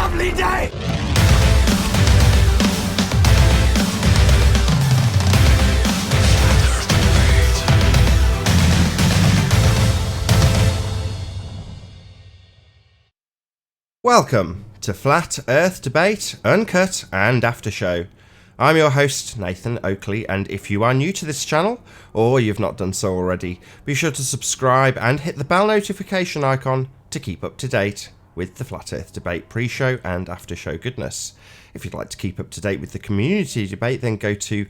lovely day! Welcome to Flat Earth Debate, Uncut and After Show. I'm your host, Nathan Oakley, and if you are new to this channel, or you've not done so already, be sure to subscribe and hit the bell notification icon to keep up to date with the Flat Earth Debate pre-show and after-show goodness. If you'd like to keep up to date with the community debate, then go to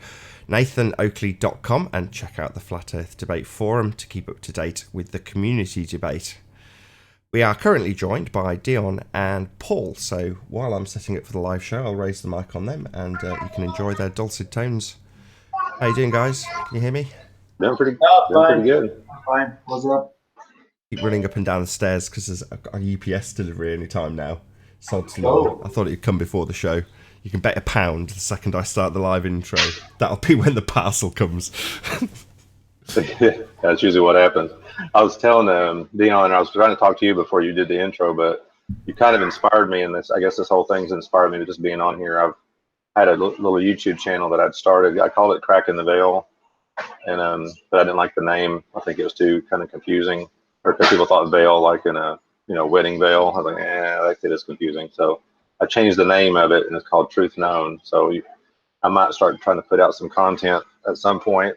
nathanoakley.com and check out the Flat Earth Debate forum to keep up to date with the community debate. We are currently joined by Dion and Paul, so while I'm setting up for the live show, I'll raise the mic on them and you can enjoy their dulcet tones. How you doing, guys? Can you hear me? Doing pretty good. I'm fine. What's up? Keep running up and down the stairs because there's a UPS delivery any time now. Sod's law. I thought it'd come before the show. You can bet £1 the second I start the live intro. That'll be when the parcel comes. That's usually what happens. I was telling Dion, I was trying to talk to you before you did the intro, but you kind of inspired me in this. I guess this whole thing's inspired me to just being on here. I've had a little YouTube channel that I'd started. I called it Cracking the Veil, and but I didn't like the name. I think it was too kind of confusing, or because people thought veil like in a wedding veil. I was like, that is confusing. So I changed the name of it, and it's called Truth Known. So I might start trying to put out some content at some point,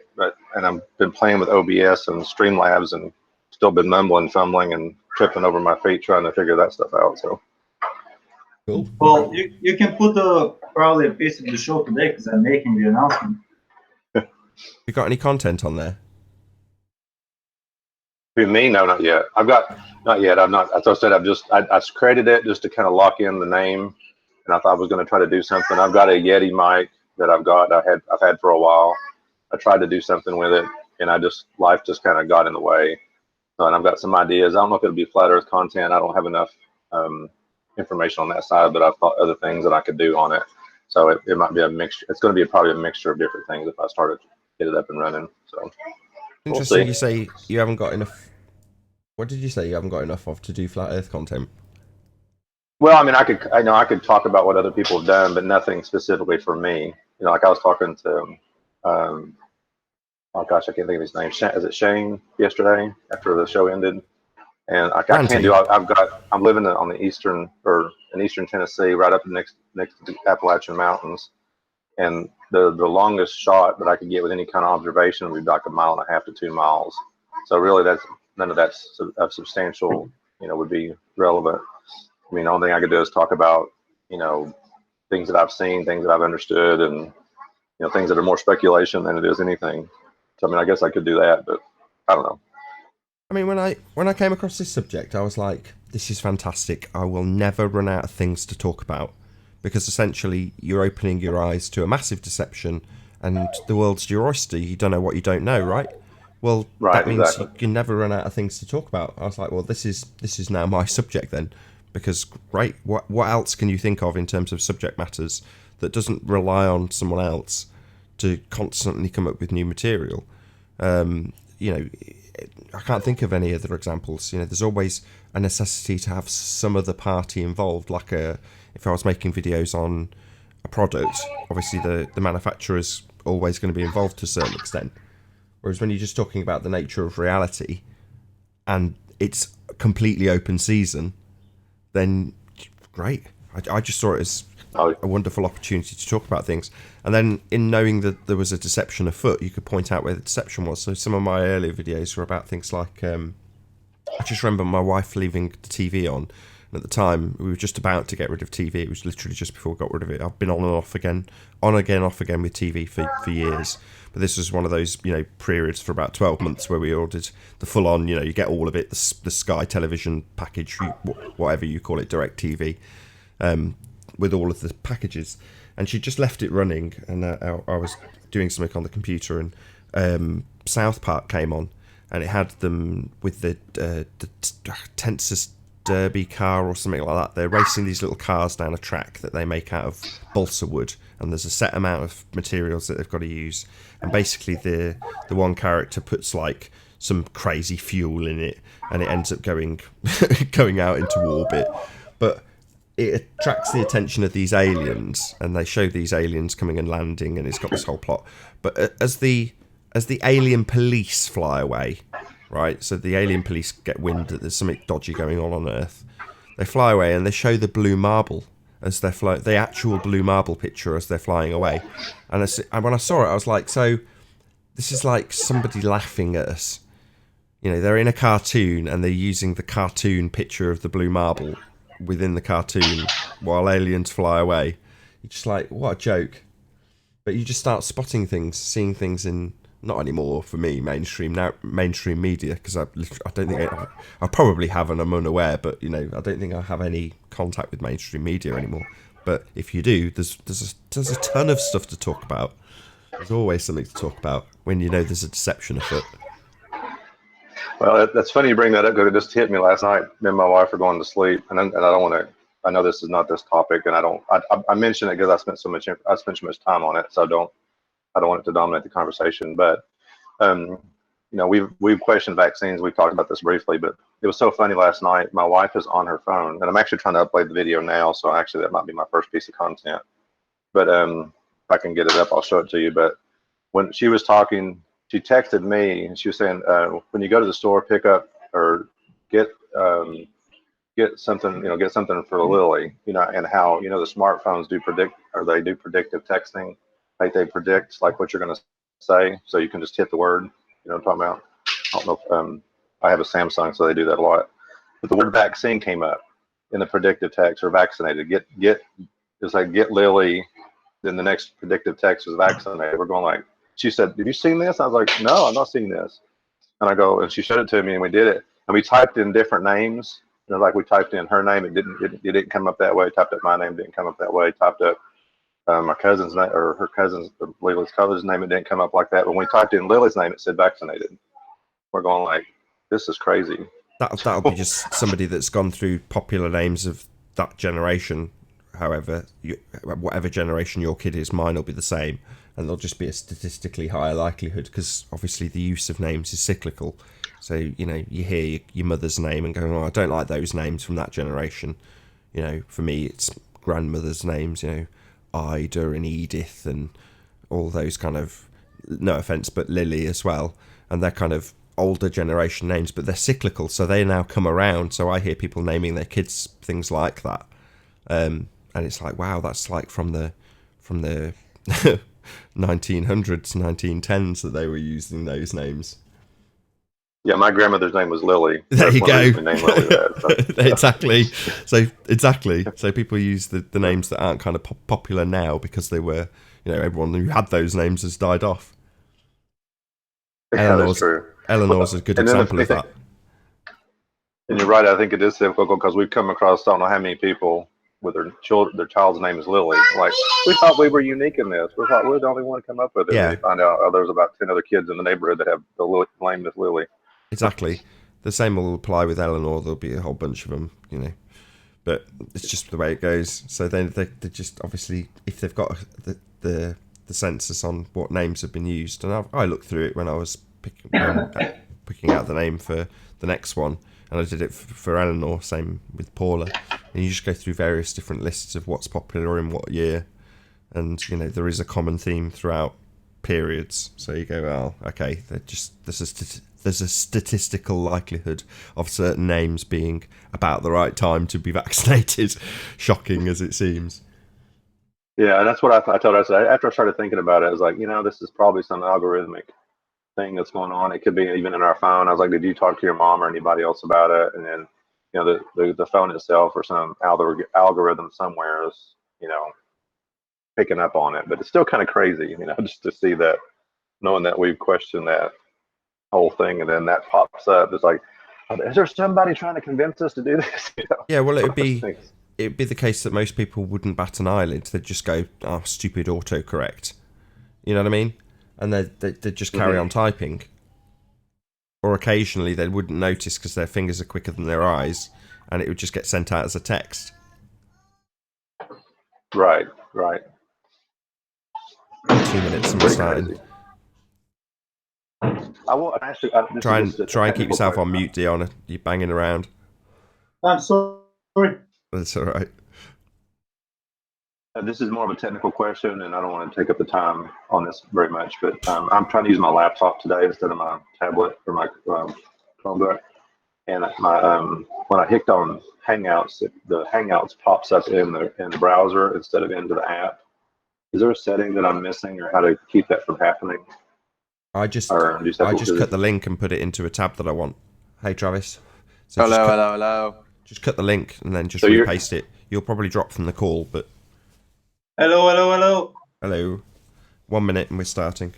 and I've been playing with OBS and Streamlabs and still been mumbling, fumbling, and tripping over my feet trying to figure that stuff out. So cool. Well, you can put probably a piece of the show today because I'm making the announcement. You got any content on there? With me? No, not yet. Not yet. I'm not. As I said, I created it just to kind of lock in the name, and I thought I was going to try to do something. I've got a Yeti mic that I've had for a while. I tried to do something with it, and life just kind of got in the way. And I've got some ideas. I don't know if it'll be flat earth content. I don't have enough information on that side, but I've thought other things that I could do on it. So it might be a mixture. It's going to be probably a mixture of different things if I started to get it up and running. So interesting. We'll you say you haven't got enough. What did you say you haven't got enough of to do flat earth content? Well, I mean, I could talk about what other people have done, but nothing specifically for me. Like I was talking to, oh gosh, I can't think of his name. Is it Shane? Yesterday after the show ended, and I can't do. I'm living on the in eastern Tennessee, right up next to the Appalachian Mountains, and the longest shot that I could get with any kind of observation would be like 1.5 to 2 miles. So really, none of that's of substantial, would be relevant. I mean, the only thing I could do is talk about, things that I've seen, things that I've understood, and, things that are more speculation than it is anything. So, I mean, I guess I could do that, but I don't know. I mean, when I came across this subject, I was like, this is fantastic. I will never run out of things to talk about, because essentially you're opening your eyes to a massive deception and the world's your oyster. You don't know what you don't know, right? Well, right, that means exactly. You can never run out of things to talk about. I was like, well, this is now my subject then. Because, great, what else can you think of in terms of subject matters that doesn't rely on someone else to constantly come up with new material? I can't think of any other examples. There's always a necessity to have some other party involved. Like if I was making videos on a product, obviously the manufacturer's always going to be involved to a certain extent. Whereas when you're just talking about the nature of reality and it's completely open season, then great. I just saw it as a wonderful opportunity to talk about things. And then in knowing that there was a deception afoot, you could point out where the deception was. So some of my earlier videos were about things like, I just remember my wife leaving the TV on. And at the time, we were just about to get rid of TV. It was literally just before we got rid of it. I've been on and off again, off again with TV for years. But this was one of those, periods for about 12 months where we ordered the full-on, you get all of it, the Sky television package, whatever you call it, Direct TV, with all of the packages. And she just left it running, and I was doing something on the computer, and South Park came on, and it had them with the Tensys Derby car or something like that. They're racing these little cars down a track that they make out of balsa wood, and there's a set amount of materials that they've got to use. And basically, the one character puts like some crazy fuel in it, and it ends up going out into orbit. But it attracts the attention of these aliens, and they show these aliens coming and landing, and it's got this whole plot. But as the alien police fly away, right? So the alien police get wind that there's something dodgy going on Earth. They fly away, and they show the blue marble as they're the actual blue marble picture as they're flying away. And when I saw it, I was like, so this is like somebody laughing at us. You know, they're in a cartoon and they're using the cartoon picture of the blue marble within the cartoon while aliens fly away. You're just like, what a joke. But you just start spotting things, seeing things in, not anymore for me, mainstream media, because I don't think I probably have and I'm unaware, but you know, I don't think I have any contact with mainstream media anymore. But if you do, there's a ton of stuff to talk about. There's always something to talk about when you know there's a deception afoot. Well, that's funny you bring that up because it just hit me last night. Me and my wife are going to sleep, and I don't want to. I know this is not this topic, and I mention it because I spent so much time on it, so I don't want it to dominate the conversation. But you know, we've questioned vaccines. We've talked about this briefly, but it was so funny last night. My wife is on her phone, and I'm actually trying to upload the video now, so actually that might be my first piece of content. But if I can get it up, I'll show it to you. But when she was talking, she texted me and she was saying, when you go to the store, pick up or get something, get something for Lily, and how, the smartphones do predictive texting. Like they predict like what you're going to say. So you can just hit the word, what I'm talking about. I don't know if, I have a Samsung, so they do that a lot. But the word vaccine came up in the predictive text, or vaccinated. It's like get Lily. Then the next predictive text was vaccinated. We're going like, she said, "Have you seen this?" I was like, "No, I'm not seeing this." And I go, and she showed it to me, and we did it. And we typed in different names. Like we typed in her name, it didn't come up that way. Typed up my name, didn't come up that way. Typed up my cousin's name, or her cousin's, Lily's cousin's name, it didn't come up like that. When we typed in Lily's name, it said vaccinated. We're going like, this is crazy. That'll be just somebody that's gone through popular names of that generation. However, whatever generation your kid is, mine will be the same, and there'll just be a statistically higher likelihood because obviously the use of names is cyclical. So you hear your mother's name and go, "Oh, I don't like those names from that generation." For me, it's grandmother's names. Ida and Edith and all those kind of, no offense, but Lily as well, and they're kind of older generation names, but they're cyclical, so they now come around. So I hear people naming their kids things like that. And it's like, wow, that's like from the 1900s, 1910s that they were using those names. Yeah, my grandmother's name was Lily. There you go. Exactly. So people use the names that aren't kind of popular now because they were, everyone who had those names has died off. Yeah, that's true. Eleanor's a good example of that. And you're right. I think it is difficult because we've come across, I don't know how many people with their child's name is Lily. Like, we thought we were unique in this. We thought we were the only one to come up with it. Yeah. And you find out there's about 10 other kids in the neighborhood that have the name is Lily. Exactly. The same will apply with Eleanor. There'll be a whole bunch of them, But it's just the way it goes. So then they just, obviously, if they've got the census on what names have been used, and I looked through it when I was picking out the name for the next one. And I did it for Eleanor, same with Paula. And you just go through various different lists of what's popular in what year. And, there is a common theme throughout periods. So you go, oh, okay, there's a statistical likelihood of certain names being about the right time to be vaccinated, shocking as it seems. Yeah, and that's what I told her. I said, after I started thinking about it, I was like, this is probably some algorithmic thing that's going on. It could be even in our phone. I was like, did you talk to your mom or anybody else about it? And then, the phone itself or some algorithm somewhere is, picking up on it. But it's still kind of crazy, just to see that, knowing that we've questioned that whole thing, and then that pops up. It's like, is there somebody trying to convince us to do this? Yeah, well, it'd be the case that most people wouldn't bat an eyelid. They'd just go, "Oh, stupid autocorrect." You know what I mean? And they'd just carry on typing. Or occasionally they wouldn't notice because their fingers are quicker than their eyes, and it would just get sent out as a text. Right. 2 minutes and we're starting. I will actually try and keep yourself on mute, Dion. You're banging around. I'm sorry. That's all right. This is more of a technical question, and I don't want to take up the time on this very much, but I'm trying to use my laptop today instead of my tablet or my Chromebook. And when I hit on Hangouts, the Hangouts pops up in the browser instead of into the app. Is there a setting that I'm missing, or how to keep that from happening? I just cut the link and put it into a tab that I want. Hey, Travis. So hello. Just cut the link and then just repaste it. You'll probably drop from the call, but... Hello. Hello. 1 minute and we're starting.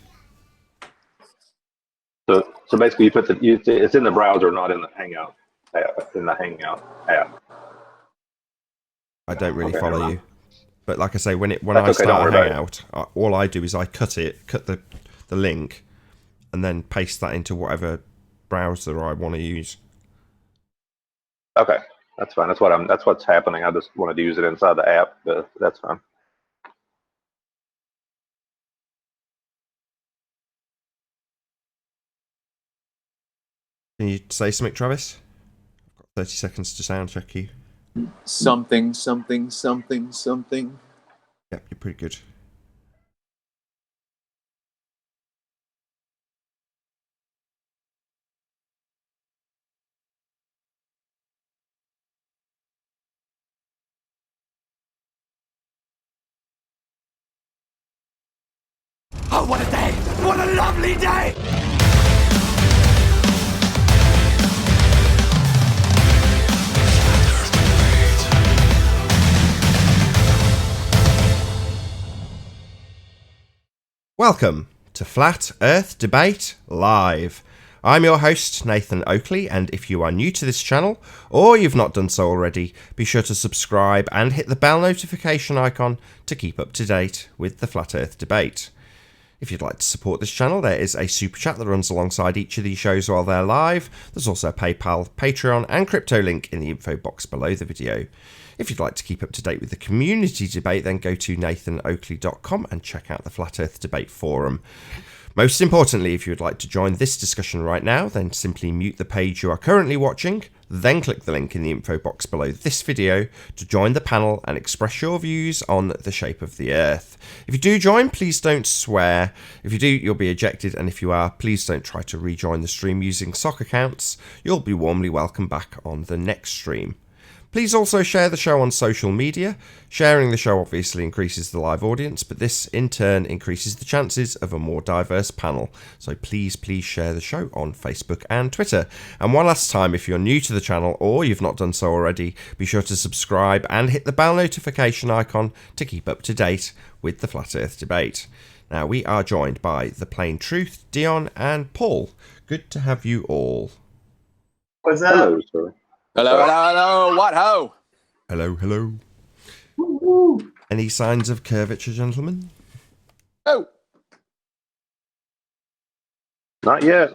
So basically, it's in the browser, not in the Hangout app. I don't really follow you, but like I say, when I start a Hangout, all I do is I cut the link, and then paste that into whatever browser I want to use. Okay, that's fine. That's what's happening. I just wanted to use it inside the app, but that's fine. Can you say something, Travis? I've got 30 seconds to sound check you. Something. Yep, you're pretty good. Oh, what a day! What a lovely day! Welcome to Flat Earth Debate Live. I'm your host, Nathan Oakley, and if you are new to this channel, or you've not done so already, be sure to subscribe and hit the bell notification icon to keep up to date with the Flat Earth Debate. If you'd like to support this channel, there is a super chat that runs alongside each of these shows while they're live. There's also a PayPal, Patreon, and crypto link in the info box below the video. If you'd like to keep up to date with the community debate, then go to nathanoakley.com and check out the Flat Earth Debate Forum. Most importantly, if you would like to join this discussion right now, then simply mute the page you are currently watching, then click the link in the info box below this video to join the panel and express your views on the shape of the Earth. If you do join, please don't swear. If you do, you'll be ejected, and if you are, please don't try to rejoin the stream using sock accounts. You'll be warmly welcome back on the next stream. Please also share the show on social media. Sharing the show obviously increases the live audience, but this in turn increases the chances of a more diverse panel. So please share the show on Facebook and Twitter. And one last time, if you're new to the channel or you've not done so already, be sure to subscribe and hit the bell notification icon to keep up to date with the Flat Earth Debate. Now, we are joined by The Plain Truth, Dion and Paul. Good to have you all. What's up? Hello, sir. Hello. What ho? Hello. Woo-hoo. Any signs of curvature, gentlemen? Oh. Not yet.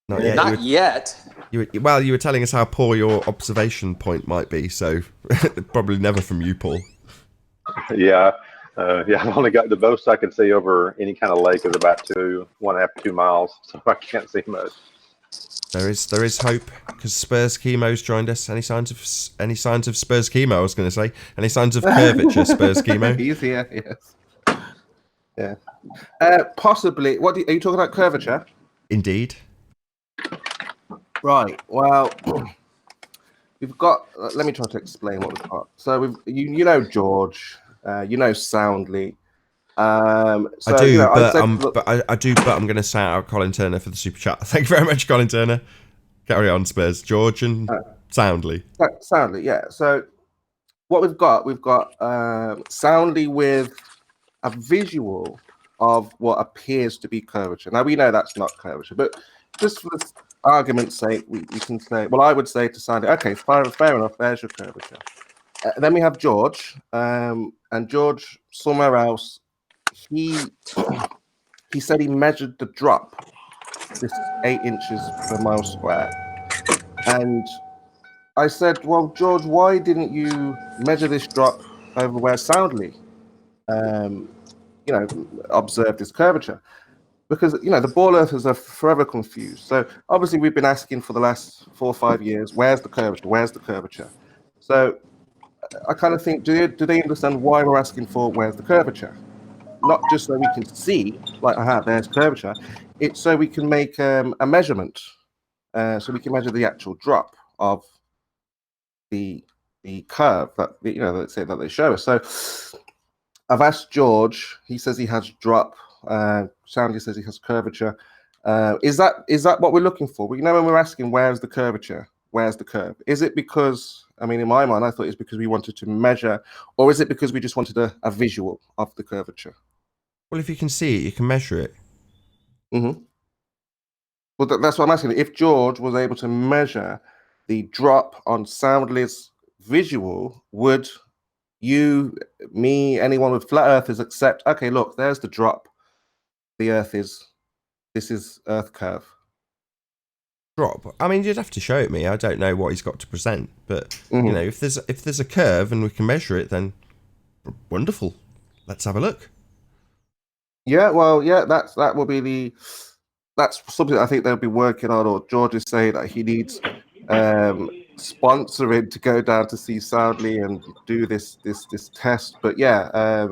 Not yet. Not yet. You were telling us how poor your observation point might be, so probably never from you, Paul. Yeah. I've only got the most I can see over any kind of lake is about 1.5 to 2 miles, so I can't see much. There is hope because Spurs Chemo's joined us. Any signs of Spurs Chemo? I was going to say. Any signs of curvature, Spurs Chemo? He's here. Yes. Yeah. Possibly. Are you talking about curvature? Indeed. Right. Well, we've got. Let me try to explain what we've got. So you know George. You know Soundly. So, I do, but I'm going to shout out Colin Turner for the super chat. Thank you very much, Colin Turner. Carry on, Spurs. George and Soundly. Soundly, yeah. So what we've got Soundly with a visual of what appears to be curvature. Now we know that's not curvature, but just for this argument's sake, we can say, well, I would say to Soundly, okay, fair enough. There's your curvature. Then we have George, and George somewhere else. He said he measured the drop, this 8 inches per mile square. And I said, well, George, why didn't you measure this drop over where Soundly, observed this curvature? Because, the ball earthers are forever confused. So obviously we've been asking for the last 4 or 5 years, where's the curvature? So I kind of think, do they understand why we're asking for where's the curvature? Not just so we can see, like, aha, there's curvature. It's so we can make a measurement, so we can measure the actual drop of the curve that let's say that they show us. So I've asked George. He says he has drop. Sandy says he has curvature. Is that what we're looking for? Well, when we're asking where's the curvature, where's the curve? Is it because, I mean, in my mind, I thought it's because we wanted to measure, or is it because we just wanted a visual of the curvature? Well, if you can see it, you can measure it. Mm-hmm. Well, that's what I'm asking. If George was able to measure the drop on Soundly's visual, would you, me, anyone with flat earthers accept, okay, look, there's the drop. This is Earth curve. Drop. I mean, you'd have to show it me. I don't know what he's got to present, but if there's a curve and we can measure it, then wonderful. Let's have a look. Yeah, well, yeah, that's something I think they'll be working on. Or George is saying that he needs sponsoring to go down to see Soundly and do this test. But yeah,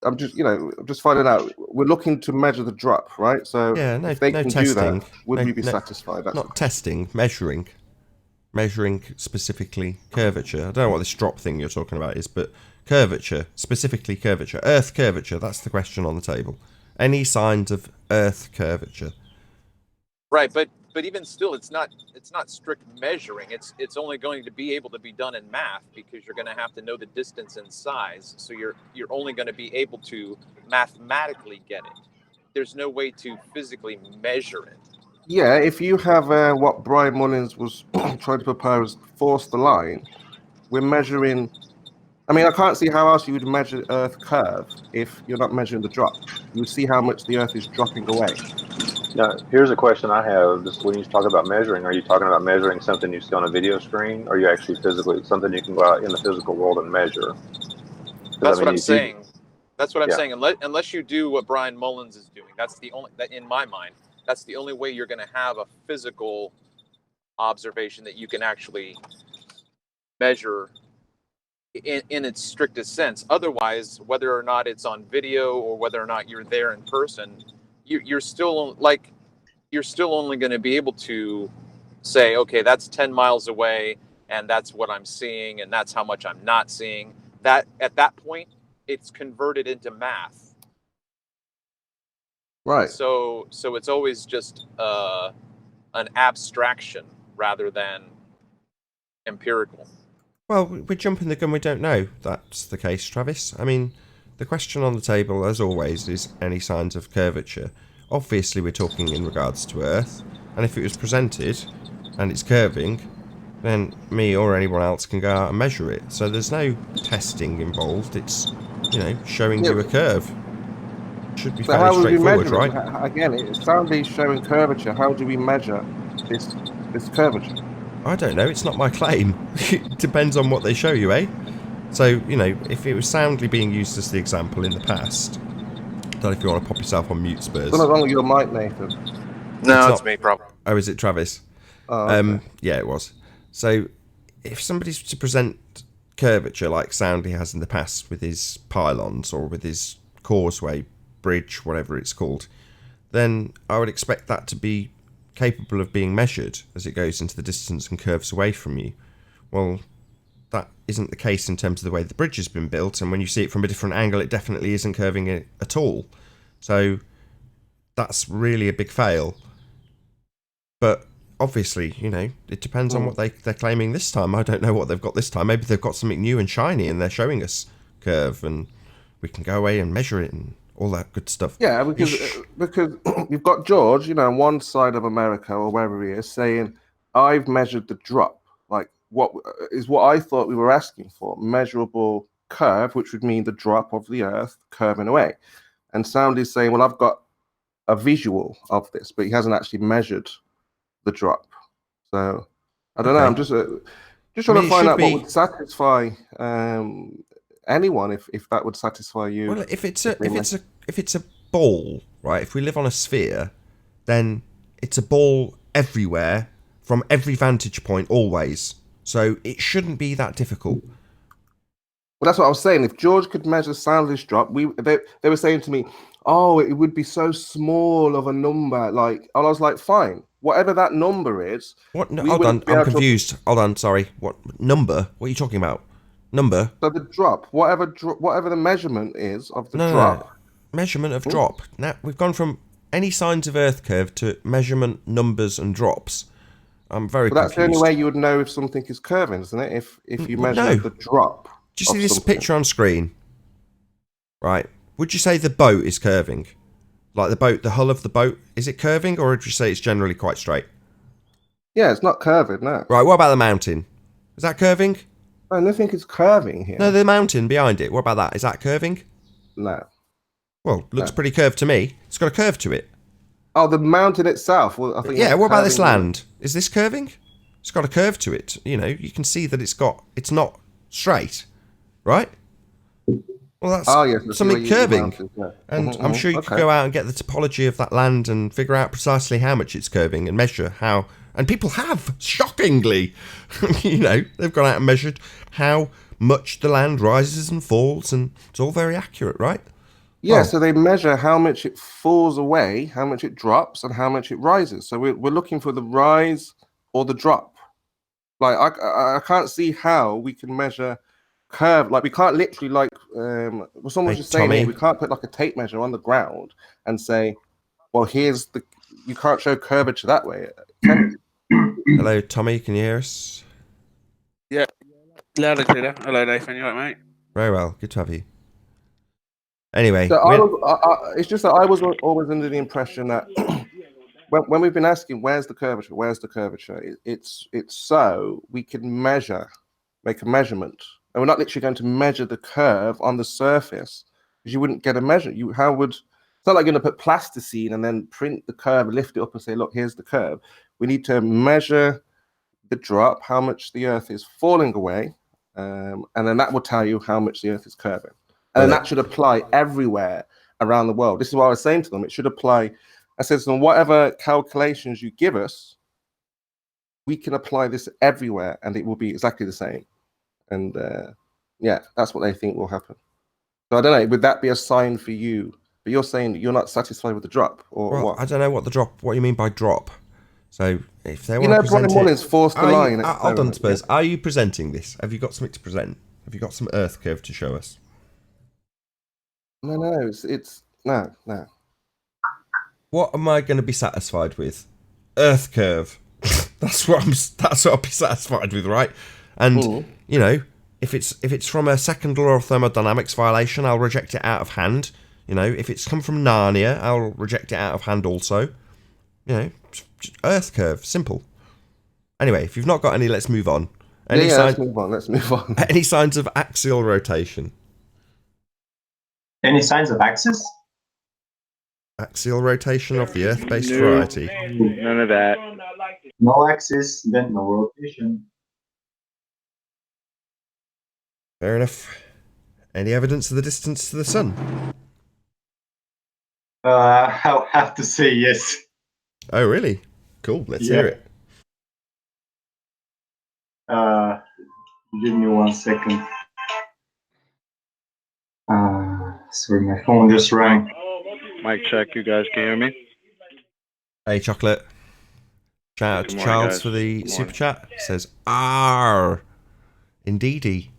I'm just finding out. We're looking to measure the drop, right? So yeah, if they can testing. do that, would we be satisfied? That's not testing, measuring specifically curvature. I don't know what this drop thing you're talking about is, but curvature, specifically curvature, Earth curvature. That's the question on the table. Any signs of Earth curvature? Right, but even still, it's not strict measuring. It's only going to be able to be done in math because you're going to have to know the distance and size. So you're only going to be able to mathematically get it. There's no way to physically measure it. Yeah, if you have what Brian Mullins was trying to propose, force the line, we're measuring. I mean, I can't see how else you would measure Earth curve if you're not measuring the drop. You would see how much the Earth is dropping away. Now, here's a question I have. Just when you talk about measuring, are you talking about measuring something you see on a video screen, or are you actually physically something you can go out in the physical world and measure? That's what I'm saying. That's what I'm Yeah. saying. Unless you do what Brian Mullins is doing, that's the only, that in my mind, that's the only way you're going to have a physical observation that you can actually measure in its strictest sense. Otherwise, whether or not it's on video or whether or not you're there in person, you're still only going to be able to say, okay, that's 10 miles away and that's what I'm seeing and that's how much I'm not seeing. That at that point, it's converted into math. Right. So it's always just an abstraction rather than empirical. Well, we're jumping the gun. We don't know that's the case, Travis. I mean, the question on the table, as always, is any signs of curvature. Obviously, we're talking in regards to Earth, and if it was presented and it's curving, then me or anyone else can go out and measure it. So there's no testing involved. It's, showing you a curve. Should be fairly straightforward, right? Again, it sounds like showing curvature. How do we measure this curvature? I don't know. It's not my claim. It depends on what they show you, eh? So, if it was soundly being used as the example in the past, don't know if you want to pop yourself on mute, Spurs. What's wrong with your mic, Nathan? No, it's me, probably. Oh, is it Travis? Oh, okay. Yeah, it was. So, if somebody's to present curvature like Soundly has in the past with his pylons or with his causeway, bridge, whatever it's called, then I would expect that to be capable of being measured as it goes into the distance and curves away from you. Well, that isn't the case in terms of the way the bridge has been built, and when you see it from a different angle, it definitely isn't curving it at all. So that's really a big fail. But obviously, it depends on what they're claiming this time. I don't know what they've got this time. Maybe they've got something new and shiny and they're showing us curve and we can go away and measure it and all that good stuff. Yeah, because you've got George, on one side of America or wherever he is, saying, I've measured the drop. Like, what is what I thought we were asking for? Measurable curve, which would mean the drop of the Earth curving away. And Soundy's saying, well, I've got a visual of this, but he hasn't actually measured the drop. So I don't know. I'm just trying to find out what would satisfy anyone if that would satisfy you. Well, if it's a ball, right? If we live on a sphere, then it's a ball everywhere from every vantage point always. So it shouldn't be that difficult. Well, that's what I was saying. If George could measure soundless drop, they were saying to me, "Oh, it would be so small of a number." Like, and I was like, "Fine, whatever that number is." What? No, we hold on, wouldn't be I'm able to- confused. Hold on, sorry. What number? What are you talking about? Number? So the drop, whatever the measurement is of the No. drop. Measurement of Hmm? drop. Now we've gone from any signs of Earth curve to measurement numbers and drops. I'm very But that's the only confused. way you would know if something is curving, isn't it? If you measure No. the drop. Do you see of this something. picture on screen? Right. Would you say the boat is curving? Like the hull of the boat, is it curving, or would you say it's generally quite straight? Yeah, it's not curving, no. Right. What about the mountain? Is that curving? No, nothing is curving here. No, the mountain behind it. What about that? Is that curving? No. Well, looks No. pretty curved to me. It's got a curve to it. Oh, the mountain itself. Well, I think. Yeah. What about this curving- land? Is this curving? It's got a curve to it. You know, you can see that it's not straight, right? Well, that's Oh yes, I see something where you- the curving. mountains, yeah. And Mhm, I'm mhm. sure you Okay. could go out and get the topology of that land and figure out precisely how much it's curving and measure how. And people have, shockingly. You know, they've gone out and measured how much the land rises and falls, and it's all very accurate, right? Yeah, Oh. so they measure how much it falls away, how much it drops, and how much it rises. So we're looking for the rise or the drop. Like I can't see how we can measure curve. Like we can't literally well, someone was Hey, just saying Tommy. here, we can't put like a tape measure on the ground and say, well, you can't show curvature that way. Can you? Hello, Tommy, can you hear us? Yeah, loud and clear. Hello, Nathan. You all right, mate? Very well, good to have you. Anyway, So it's just that I was always under the impression that when we've been asking, where's the curvature? It's so we can make a measurement, and we're not literally going to measure the curve on the surface because you wouldn't get a measure. It's not like you're going to put plasticine and then print the curve, lift it up, and say, look, here's the curve. We need to measure the drop, how much the Earth is falling away, and then that will tell you how much the Earth is curving. And then that should apply everywhere around the world. This is what I was saying to them. It should apply. I said to them, whatever calculations you give us, we can apply this everywhere and it will be exactly the same. And yeah, that's what they think will happen. So I don't know, would that be a sign for you? But you're saying that you're not satisfied with the drop, or well, what? I don't know what you mean by drop. So if they You want know, to present Brian it, Mullins forced the line. hold on, Spurs. Are you presenting this? Have you got something to present? Have you got some Earth curve to show us? No, it's no. What am I going to be satisfied with? Earth curve. That's what I'll be satisfied with, right? And you know, if it's from a second law of thermodynamics violation, I'll reject it out of hand. You know, if it's come from Narnia, I'll reject it out of hand also. You know, Earth curve, simple. Anyway, if you've not got any, let's move on. Let's move on. Any signs of axial rotation? Any signs of axis? Axial rotation of the Earth-based variety. None of that. No axis, then no rotation. Fair enough. Any evidence of the distance to the sun? I'll have to say yes. Oh, really? Cool. Let's hear it. Give me 1 second. Sorry, my phone just rang. Mic check. You guys can hear me? Hey, Chocolate. Shout out Good to morning, Charles guys. for the Good super morning. chat. Says, "R, indeedy."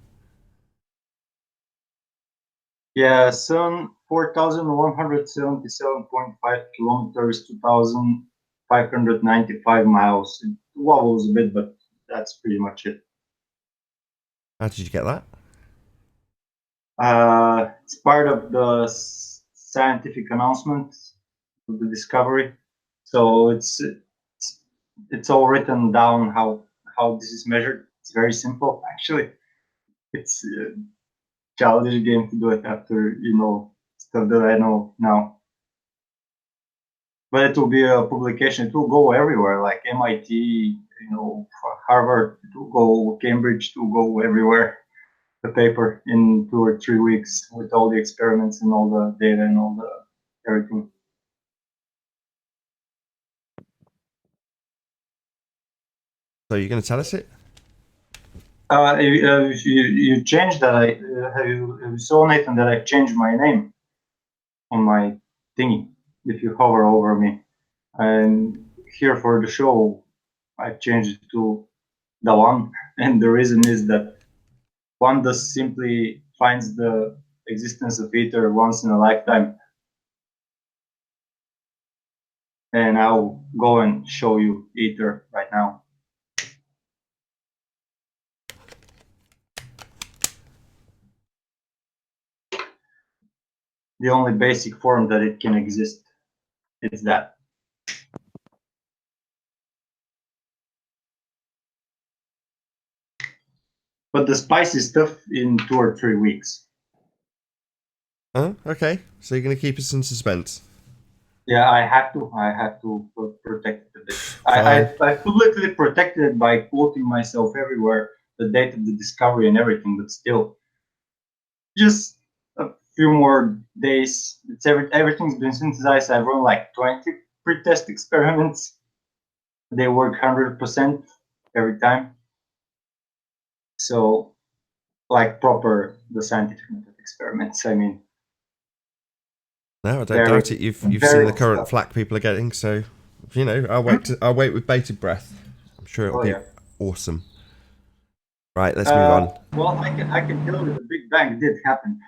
Yeah, sun 4,177.5 kilometers, 2,595 miles. It wobbles a bit, but that's pretty much it. How did you get that? It's part of the scientific announcement of the discovery. So it's all written down how this is measured. It's very simple, actually. It's a childish game to do it after stuff that I know now. But it will be a publication. It will go everywhere, like MIT, Harvard. It will go Cambridge. It will go everywhere. The paper in 2 or 3 weeks with all the experiments and all the data and all the everything. So you're going to tell us it? You changed that. You saw, Nathan, that I changed my name on my thingy. If you hover over me, and here for the show, I changed it to the one, and the reason is that Wanda simply finds the existence of Ether once in a lifetime. And I'll go and show you Ether right now. The only basic form that it can exist is that. But the spicy stuff in 2 or 3 weeks. Oh, okay. So you're going to keep us in suspense. Yeah, I have to protect it a bit. I publicly protected it by quoting myself everywhere, the date of the discovery and everything, but still, just a few more days. Everything's been synthesized. I've run like 20 pre-test experiments. They work 100% every time. So, like proper the scientific method experiments. I mean. No, I don't doubt it. You've seen the current flack people are getting, so you know I'll wait with bated breath. I'm sure it'll be awesome. Right, let's move on. Well, I can tell you the Big Bang did happen.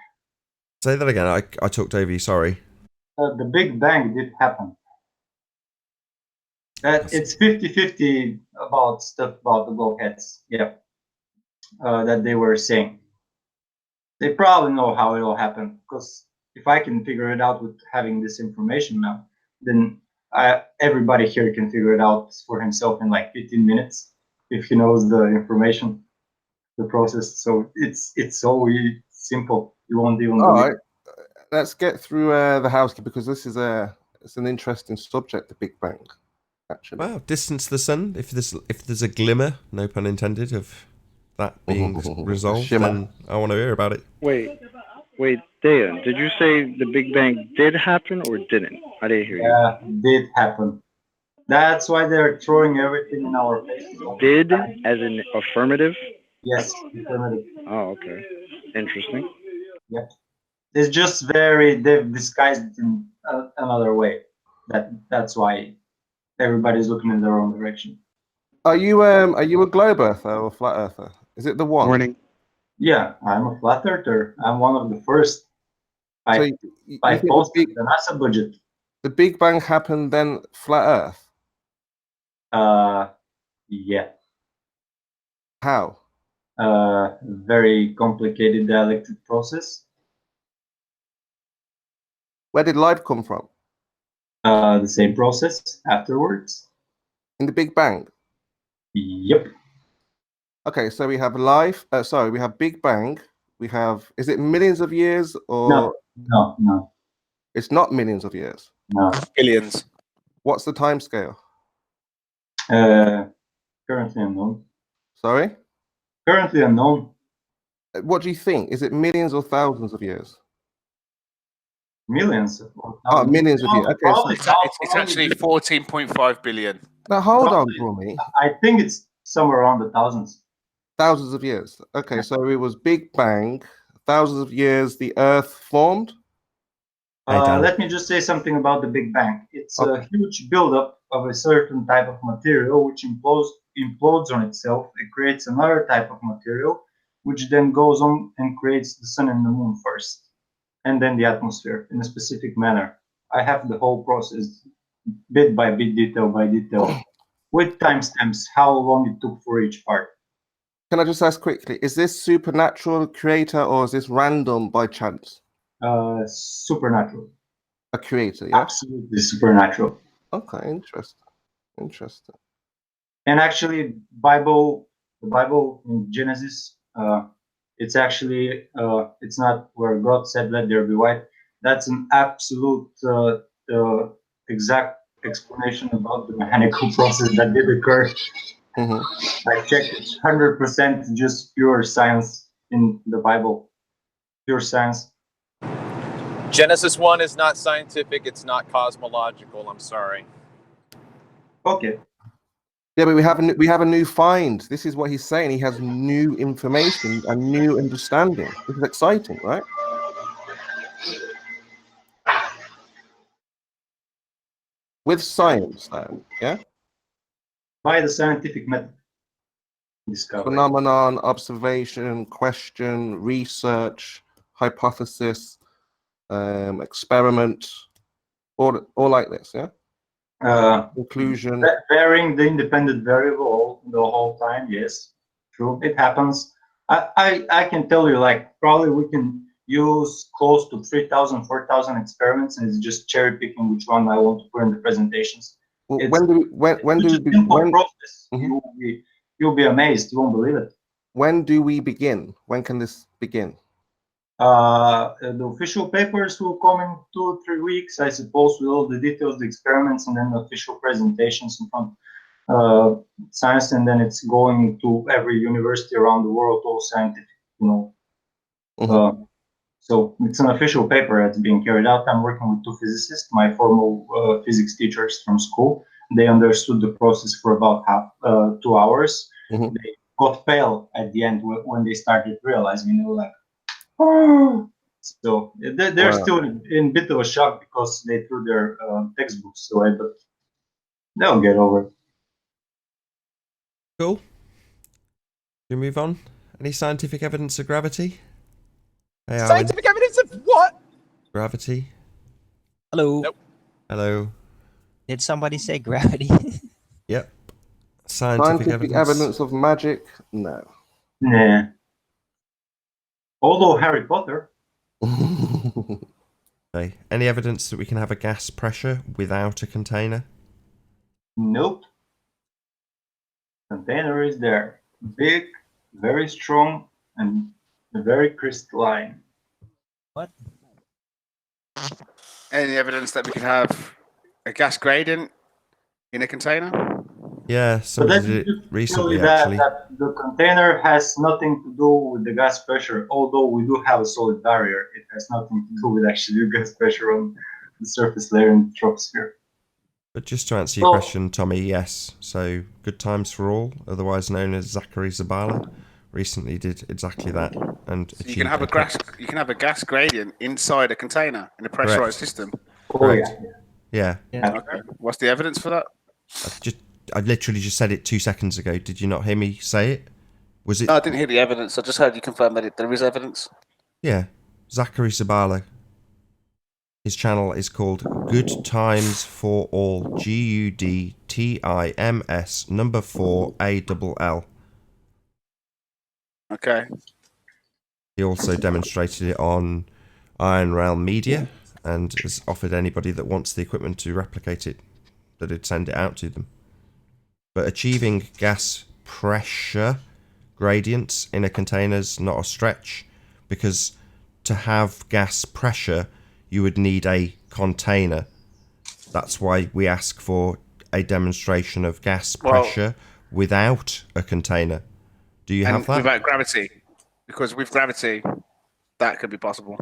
Say that again. I talked over you. Sorry. The Big Bang did happen. It's 50-50 about stuff about the blowheads. Yeah, that they were saying. They probably know how it all happened, because if I can figure it out with having this information now, then everybody here can figure it out for himself in like 15 minutes if he knows the information, the process. So it's so simple. You won't even. All right, let's get through the housekeeping, because this is it's an interesting subject, the Big Bang. Actually, wow, distance to the sun. If there's a glimmer, no pun intended, of that being resolved, then I want to hear about it. Wait, Dan, did you say the Big Bang did happen or didn't? I didn't hear you. Yeah, did happen. That's why they're throwing everything in our faces. Did, as in affirmative? Yes, affirmative. Oh, okay. Interesting. Yep. It's just they've disguised it in another way. That's why everybody's looking in their own direction. Are you a globe earther or flat earther? Is it the one? Morning. Yeah, I'm a flat earther. I'm one of the first. I posted the NASA budget. The Big Bang happened, then flat Earth? Yeah. How? Very complicated dielectric process. Where did life come from? The same process afterwards. In the Big Bang? Yep. Okay, so we have life. We have Big Bang. We have. Is it millions of years or? No. It's not millions of years. No. Billions. What's the time scale? Currently unknown. Sorry? Currently unknown. What do you think? Is it millions or thousands of years? Millions. Oh, millions of years. Okay, It's actually 14.5 billion. now hold on, Brummy. I think it's somewhere around the thousands. Thousands of years. Okay, so it was Big Bang. Thousands of years, the Earth formed. Let me just say something about the Big Bang. It's a huge buildup of a certain type of material which implodes on itself. It creates another type of material, which then goes on and creates the sun and the moon first, and then the atmosphere in a specific manner. I have the whole process, bit by bit, detail by detail, with timestamps, how long it took for each part. Can I just ask quickly, is this supernatural creator or is this random by chance? Supernatural. A creator, yeah? Absolutely supernatural. Okay, interesting. And actually, the Bible in Genesis, it's actually, it's not where God said, "Let there be light." That's an absolute exact explanation about the mechanical process that did occur. I checked, it's 100% just pure science in the Bible. Pure science. Genesis 1 is not scientific. It's not cosmological. I'm sorry. Okay. Yeah, but we have a new find. This is what he's saying. He has new information and new understanding. This is exciting, right? With science, though, yeah. By the scientific method. Discovery. Phenomenon, observation, question, research, hypothesis, experiment, all like this, yeah. Conclusion. Varying the independent variable the whole time, yes, true, it happens. I can tell you, like, probably we can use close to 3,000, 4,000 experiments, and it's just cherry picking which one I want to put in the presentations. Well, It's when do we process. Mhm. You'll be amazed. You won't believe it. When do we begin? When can this begin? The official papers will come in 2 or 3 weeks, I suppose, with all the details, the experiments, and then the official presentations in front science, and then it's going to every university around the world, all scientific, you know. Mhm. So it's an official paper that's being carried out. I'm working with 2 physicists, my formal physics teachers from school. They understood the process for about 2 hours. Mhm. They got pale at the end when they started realizing, you know, like, oh. So they're Wow. still in a bit of a shock because they threw their textbooks away, but they'll get over it. Cool. Should we move on? Any scientific evidence of gravity? Hey, Owen. Scientific evidence of what? Gravity. Hello. Nope. Hello. Did somebody say gravity? Yep. Scientific evidence of magic? No. Nah. Although Harry Potter. Okay. Any evidence that we can have a gas pressure without a container? Nope. Container is there. Big, very strong, and very crystalline. What? Any evidence that we could have a gas gradient in a container? Yeah, somebody did it recently, actually. That the container has nothing to do with the gas pressure, although we do have a solid barrier. It has nothing to do with actually the gas pressure on the surface layer in the troposphere. But just to answer your question, Tommy, yes. So, Good Times for All, otherwise known as Zachary Zabala, recently did exactly that and So achieved you can have a gas gradient inside a container in a pressurized system. Correct. Yeah. Okay. What's the evidence for that? I literally just said it 2 seconds ago. Did you not hear me say it? Was it? No, I didn't hear the evidence. I just heard you confirm that there is evidence. Yeah. Zachary Zabala. His channel is called Good Times for All. GUDTIMS number 4 ALL. Okay. He also demonstrated it on Iron Realm Media and has offered anybody that wants the equipment to replicate it that he'd send it out to them. But achieving gas pressure gradients in a container is not a stretch, because to have gas pressure you would need a container. That's why we ask for a demonstration of gas pressure without a container. Do you have that? Without gravity, because with gravity, that could be possible.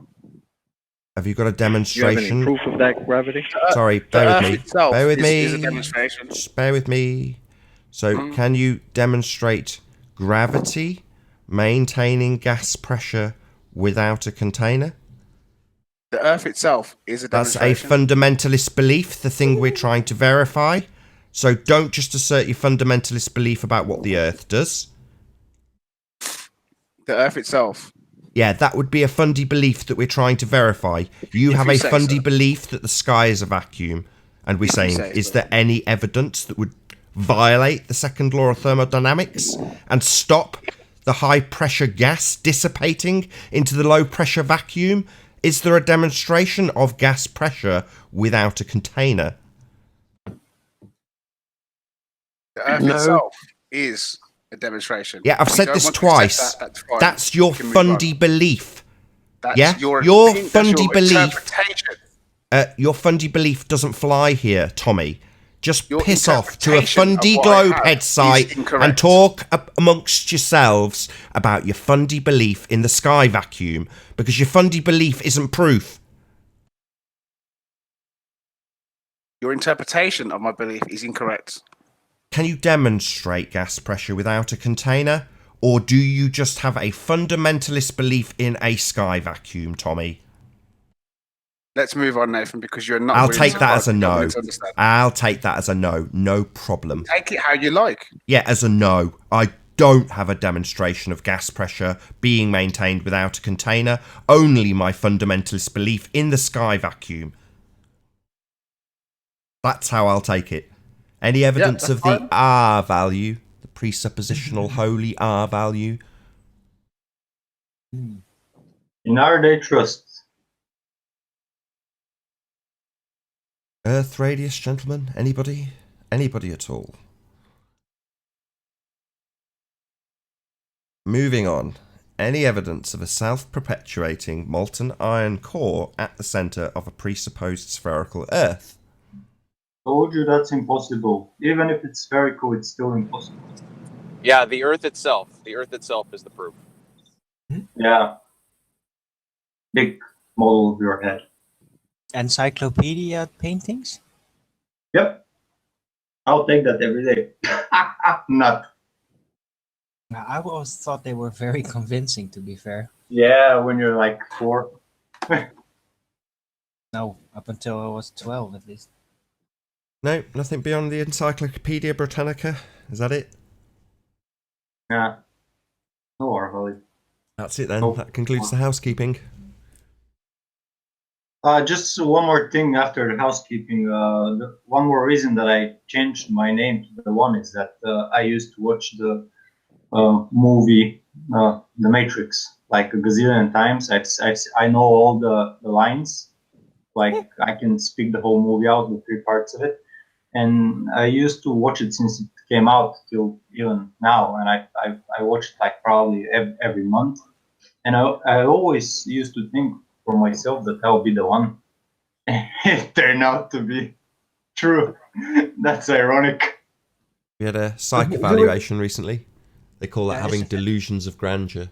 Have you got a demonstration? Do you have any proof of that gravity? Sorry, bear with me. Bear with me. Is a demonstration. Just bear with me. So, can you demonstrate gravity maintaining gas pressure without a container? The Earth itself is a That's a demonstration. fundamentalist belief, the thing we're trying to verify. So don't just assert your fundamentalist belief about what the Earth does. The Earth itself. Yeah, that would be a fundy belief that we're trying to verify. You have a fundy belief that the sky is a vacuum. And we're saying, is there any evidence that would violate the second law of thermodynamics and stop the high pressure gas dissipating into the low pressure vacuum? Is there a demonstration of gas pressure without a container? The Earth itself is a demonstration. Yeah, I've said this twice. That's your fundy belief. Yeah, your fundy belief. Your fundy belief doesn't fly here, Tommy. Just piss off to a fundy globehead site and talk amongst yourselves about your fundy belief in the sky vacuum, because your fundy belief isn't proof. Your interpretation of my belief is incorrect. Can you demonstrate gas pressure without a container? Or do you just have a fundamentalist belief in a sky vacuum, Tommy? Let's move on, Nathan, because you're not. I'll willing take to that as a you're not no. willing to understand. I'll take that as a no. No problem. Take it how you like. Yeah, as a no. I don't have a demonstration of gas pressure being maintained without a container. Only my fundamentalist belief in the sky vacuum. That's how I'll take it. Any evidence of the R value, the presuppositional holy R value? In our they trust. Earth radius, gentlemen? Anybody? Anybody at all? Moving on. Any evidence of a self-perpetuating molten iron core at the centre of a presupposed spherical Earth? Told you that's impossible. Even if it's spherical, it's still impossible. Yeah, the Earth itself. The Earth itself is the proof. Yeah. Big model of your head. Encyclopedia paintings? Yep. I'll take that every day. Not. I always thought they were very convincing, to be fair. Yeah, when you're like 4. No, up until I was 12 at least. No, nothing beyond the Encyclopedia Britannica. Is that it? Yeah. No, really. That's it then. Nope. That concludes the housekeeping. Just one more thing after the housekeeping. One more reason that I changed my name to the one is that I used to watch the movie The Matrix like a gazillion times. I know all the lines. Like I can speak the whole movie out, the 3 parts of it. And I used to watch it since it came out till even now. And I watched like probably every month. And I always used to think for myself that I'll be the one. It turned out to be true. That's ironic. We had a psych evaluation recently. They call that having delusions of grandeur.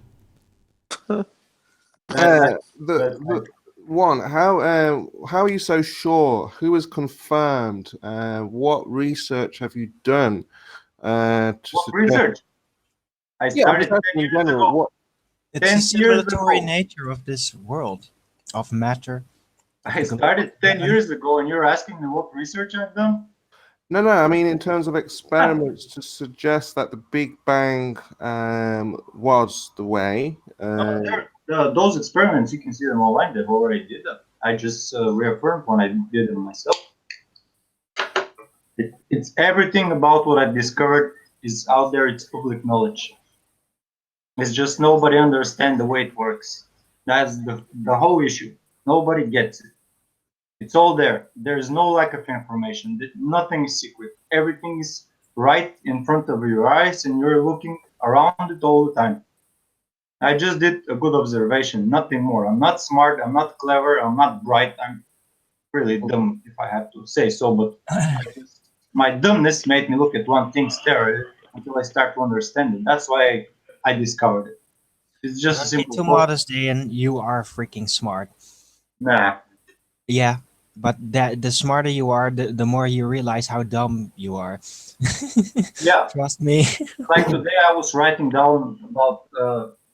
One, how are you so sure? Who has confirmed? What research have you done? What research? I started 10 years ago. It's the circulatory nature of this world, of matter. I started 10 years ago, and you're asking me what research I've done? No, I mean in terms of experiments to suggest that the Big Bang was the way. Those experiments, you can see them online. They've already did them. I just reaffirmed when I did them myself. It's everything about what I've discovered is out there. It's public knowledge. It's just nobody understands the way it works. That's the whole issue. Nobody gets it. It's all there. There's no lack of information. Nothing is secret. Everything is right in front of your eyes, and you're looking around it all the time. I just did a good observation, nothing more. I'm not smart. I'm not clever. I'm not bright. I'm really dumb, if I have to say so. But my dumbness made me look at one thing, stare at it until I start to understand it. That's why I discovered it. It's just a simple. Too modest, Ian. You are freaking smart. Nah. Yeah, but the smarter you are, the more you realize how dumb you are. Yeah. Trust me. Like today, I was writing down about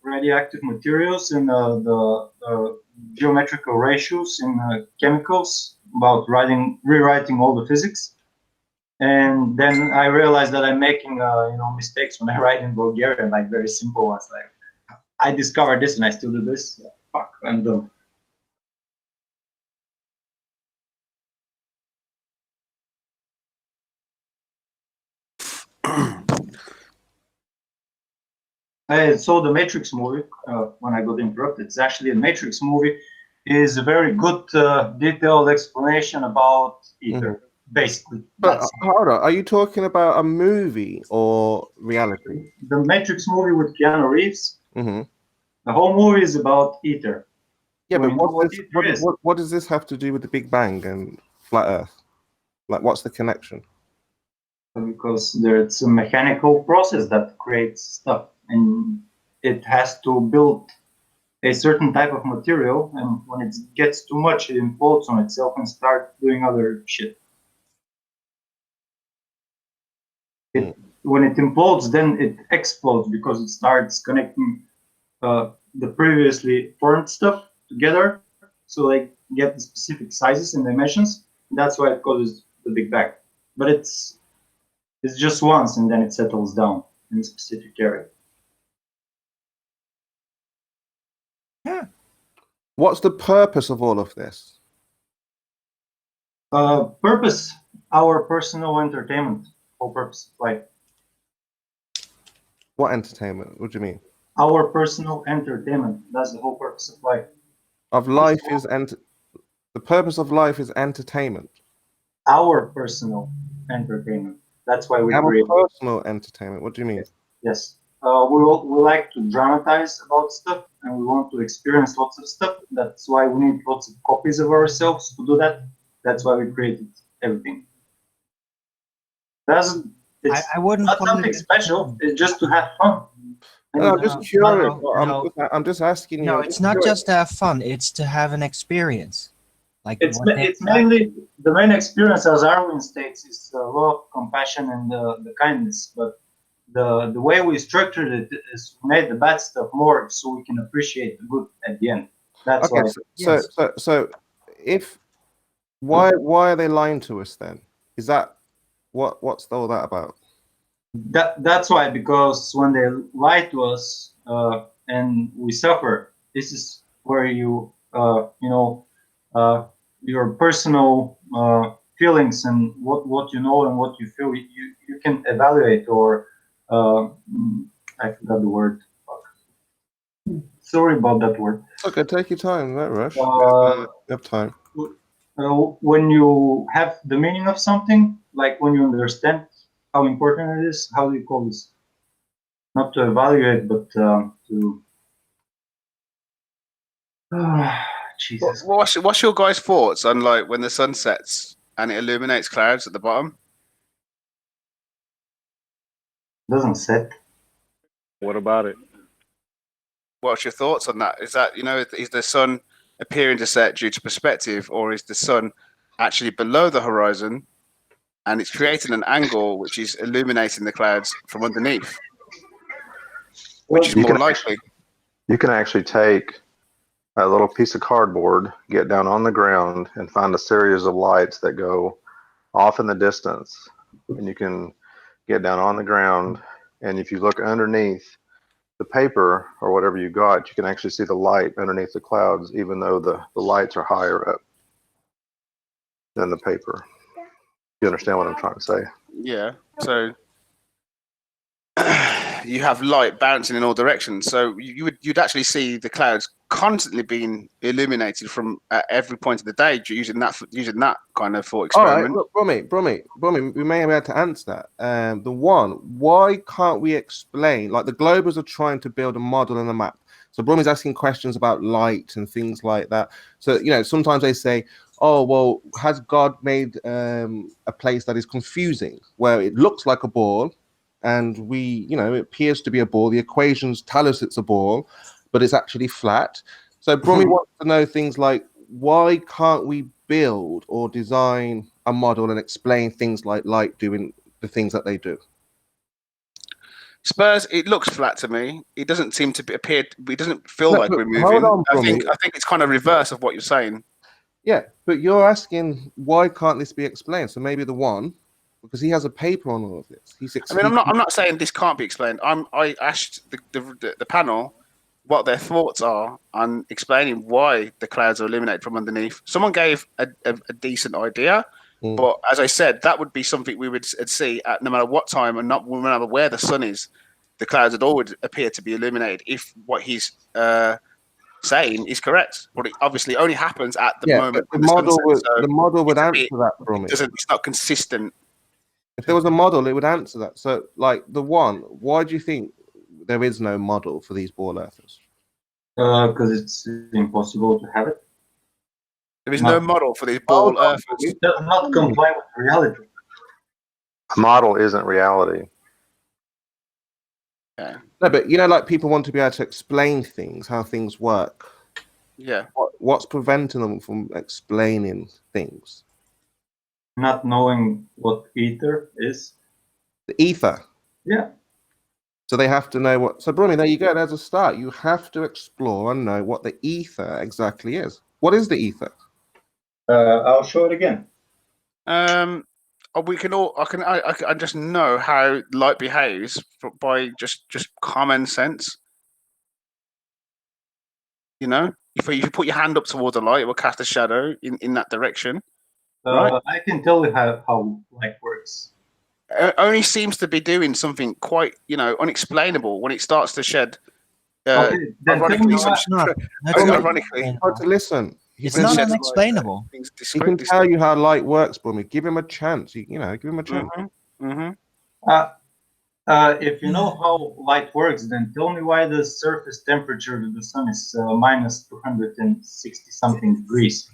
radioactive materials and the geometrical ratios in chemicals, about rewriting all the physics. And then I realized that I'm making mistakes when I write in Bulgarian, like very simple ones. Like I discovered this and I still do this. Yeah, fuck, I'm dumb. I saw the Matrix movie when I got interrupted. It's actually a Matrix movie. Is a very good detailed explanation about ether, basically. But hold on, are you talking about a movie or reality? The Matrix movie with Keanu Reeves. Mm-hmm. The whole movie is about ether. Yeah, So but what does this have to do with the Big Bang and flat Earth? Like, what's the connection? Because it's a mechanical process that creates stuff, and it has to build a certain type of material, and when it gets too much, it implodes on itself and starts doing other shit. When it implodes, then it explodes because it starts connecting the previously formed stuff together, so they get the specific sizes and dimensions. That's why it causes the Big Bang. But it's just once, and then it settles down in a specific area. What's the purpose of all of this? Purpose, our personal entertainment. Whole purpose of life. What entertainment? What do you mean? Our personal entertainment. That's the whole purpose of life. Of life is the purpose of life is entertainment. Our personal entertainment. That's why we Our create. personal entertainment. What do you mean? Yes. We like to dramatize about stuff, and we want to experience lots of stuff. That's why we need lots of copies of ourselves to do that. That's why we created everything. I wouldn't not call something it special. It's just to have fun. No, I'm just curious. no. I'm just asking you. No, it's not just to have fun. It's to have an experience. Like It's mainly the main experience, as Arwin states, is love, compassion, and the kindness. But the way we structured it is we made the bad stuff more, so we can appreciate the good at the end. That's Okay, why. so if why are they lying to us then? Is that what's all that about? That's why, because when they lie to us and we suffer, this is where your personal feelings and what you know and what you feel, you can evaluate, or I forgot the word. Sorry about that word. Okay, take your time, no rush. You have time. When you have the meaning of something, like when you understand how important it is, how do you call this? Not to evaluate, but to. Jesus. What's your guys' thoughts on like when the sun sets and it illuminates clouds at the bottom? Doesn't set. What about it? What's your thoughts on that? Is that, is the sun appearing to set due to perspective, or is the sun actually below the horizon and it's creating an angle which is illuminating the clouds from underneath? Which is more likely? You can actually take a little piece of cardboard, get down on the ground, and find a series of lights that go off in the distance. And you can get down on the ground, and if you look underneath the paper or whatever you got, you can actually see the light underneath the clouds, even though the lights are higher up than the paper. You understand what I'm trying to say? Yeah. So you have light bouncing in all directions. So you'd actually see the clouds constantly being illuminated from at every point of the day using that kind of thought experiment. All right, look, Brummy, we may be able to answer that. Why can't we explain? Like the Globers are trying to build a model and a map. So Brummy's asking questions about light and things like that. So sometimes they say, "Oh, well, has God made a place that is confusing, where it looks like a ball?" And it appears to be a ball. The equations tell us it's a ball, but it's actually flat. So Brummy wants to know things like, why can't we build or design a model and explain things like light doing the things that they do? Spurs, it looks flat to me. It doesn't seem to appear. It doesn't feel like we're moving. Hold on, I think it's kind of reverse of what you're saying. Yeah, but you're asking why can't this be explained? So maybe the one. Because he has a paper on all of this. I'm not saying this can't be explained. I asked the panel what their thoughts are on explaining why the clouds are illuminated from underneath. Someone gave a decent idea, but as I said, that would be something we would see at no matter what time and no matter where the sun is. The clouds would always appear to be illuminated if what he's saying is correct. But it obviously only happens at the moment. The model would answer that for me. It's not consistent. If there was a model, it would answer that. So, like why do you think there is no model for these ball earthers? Because it's impossible to have it. There is no model for these ball earthers. It does not comply with reality. A model isn't reality. Yeah. No, but like people want to be able to explain things, how things work. Yeah. What's preventing them from explaining things? Not knowing what ether is. The ether. Yeah. So they have to know what. So, Bruni, there you go. There's a start. You have to explore and know what the ether exactly is. What is the ether? I'll show it again. We can all. I just know how light behaves by just common sense. You know, if you put your hand up towards a light, it will cast a shadow in that direction. Right. I can tell you how light works. Only seems to be doing something quite, unexplainable when it starts to shed. Okay, then tell me Ironically, why. ironically, Hard to listen. It's not sheds light, unexplainable. things He can discreet. tell you how light works, Brumi. Give him a chance. Give him a chance. If you know how light works, then tell me why the surface temperature of the sun is minus 260 something degrees.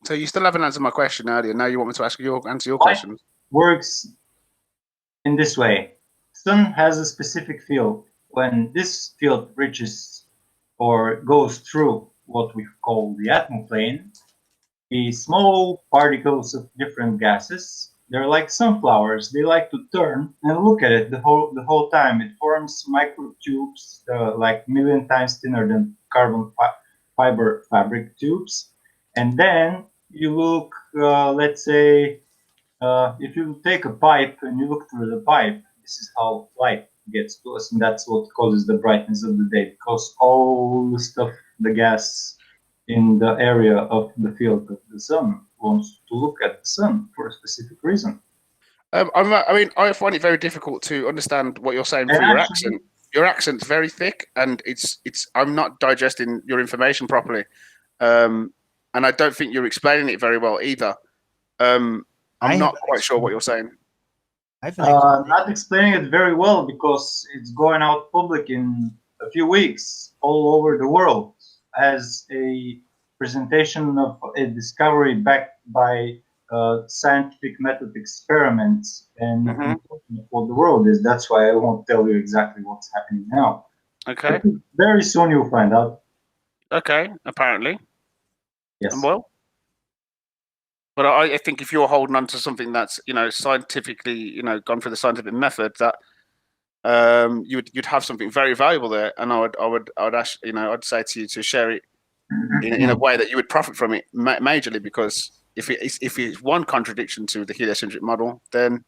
So you still haven't answered my question earlier. Now you want me to answer your Light question? works in this way. Sun has a specific field. When this field reaches or goes through what we call the atmoplane, the small particles of different gases, they're like sunflowers. They like to turn and look at it the whole time. It forms microtubes, like million times thinner than carbon fiber fabric tubes. And then you look, let's say, if you take a pipe and you look through the pipe, this is how light gets to us, and that's what causes the brightness of the day, because all the stuff, the gas in the area of the field of the sun wants to look at the sun for a specific reason. I find it very difficult to understand what you're saying through your accent. Your accent's very thick, and it's. I'm not digesting your information properly, and I don't think you're explaining it very well either. I'm not quite sure what you're saying. Not explaining it very well because it's going out public in a few weeks all over the world as a presentation of a discovery backed by scientific method experiments and what the world is. That's why I won't tell you exactly what's happening now. Okay. But very soon you'll find out. Okay. Apparently. Yes. Well. But I think if you're holding on to something that's scientifically gone through the scientific method, that you'd have something very valuable there, and I would ask I'd say to you to share it in a way that you would profit from it majorly, because if it's one contradiction to the heliocentric model, then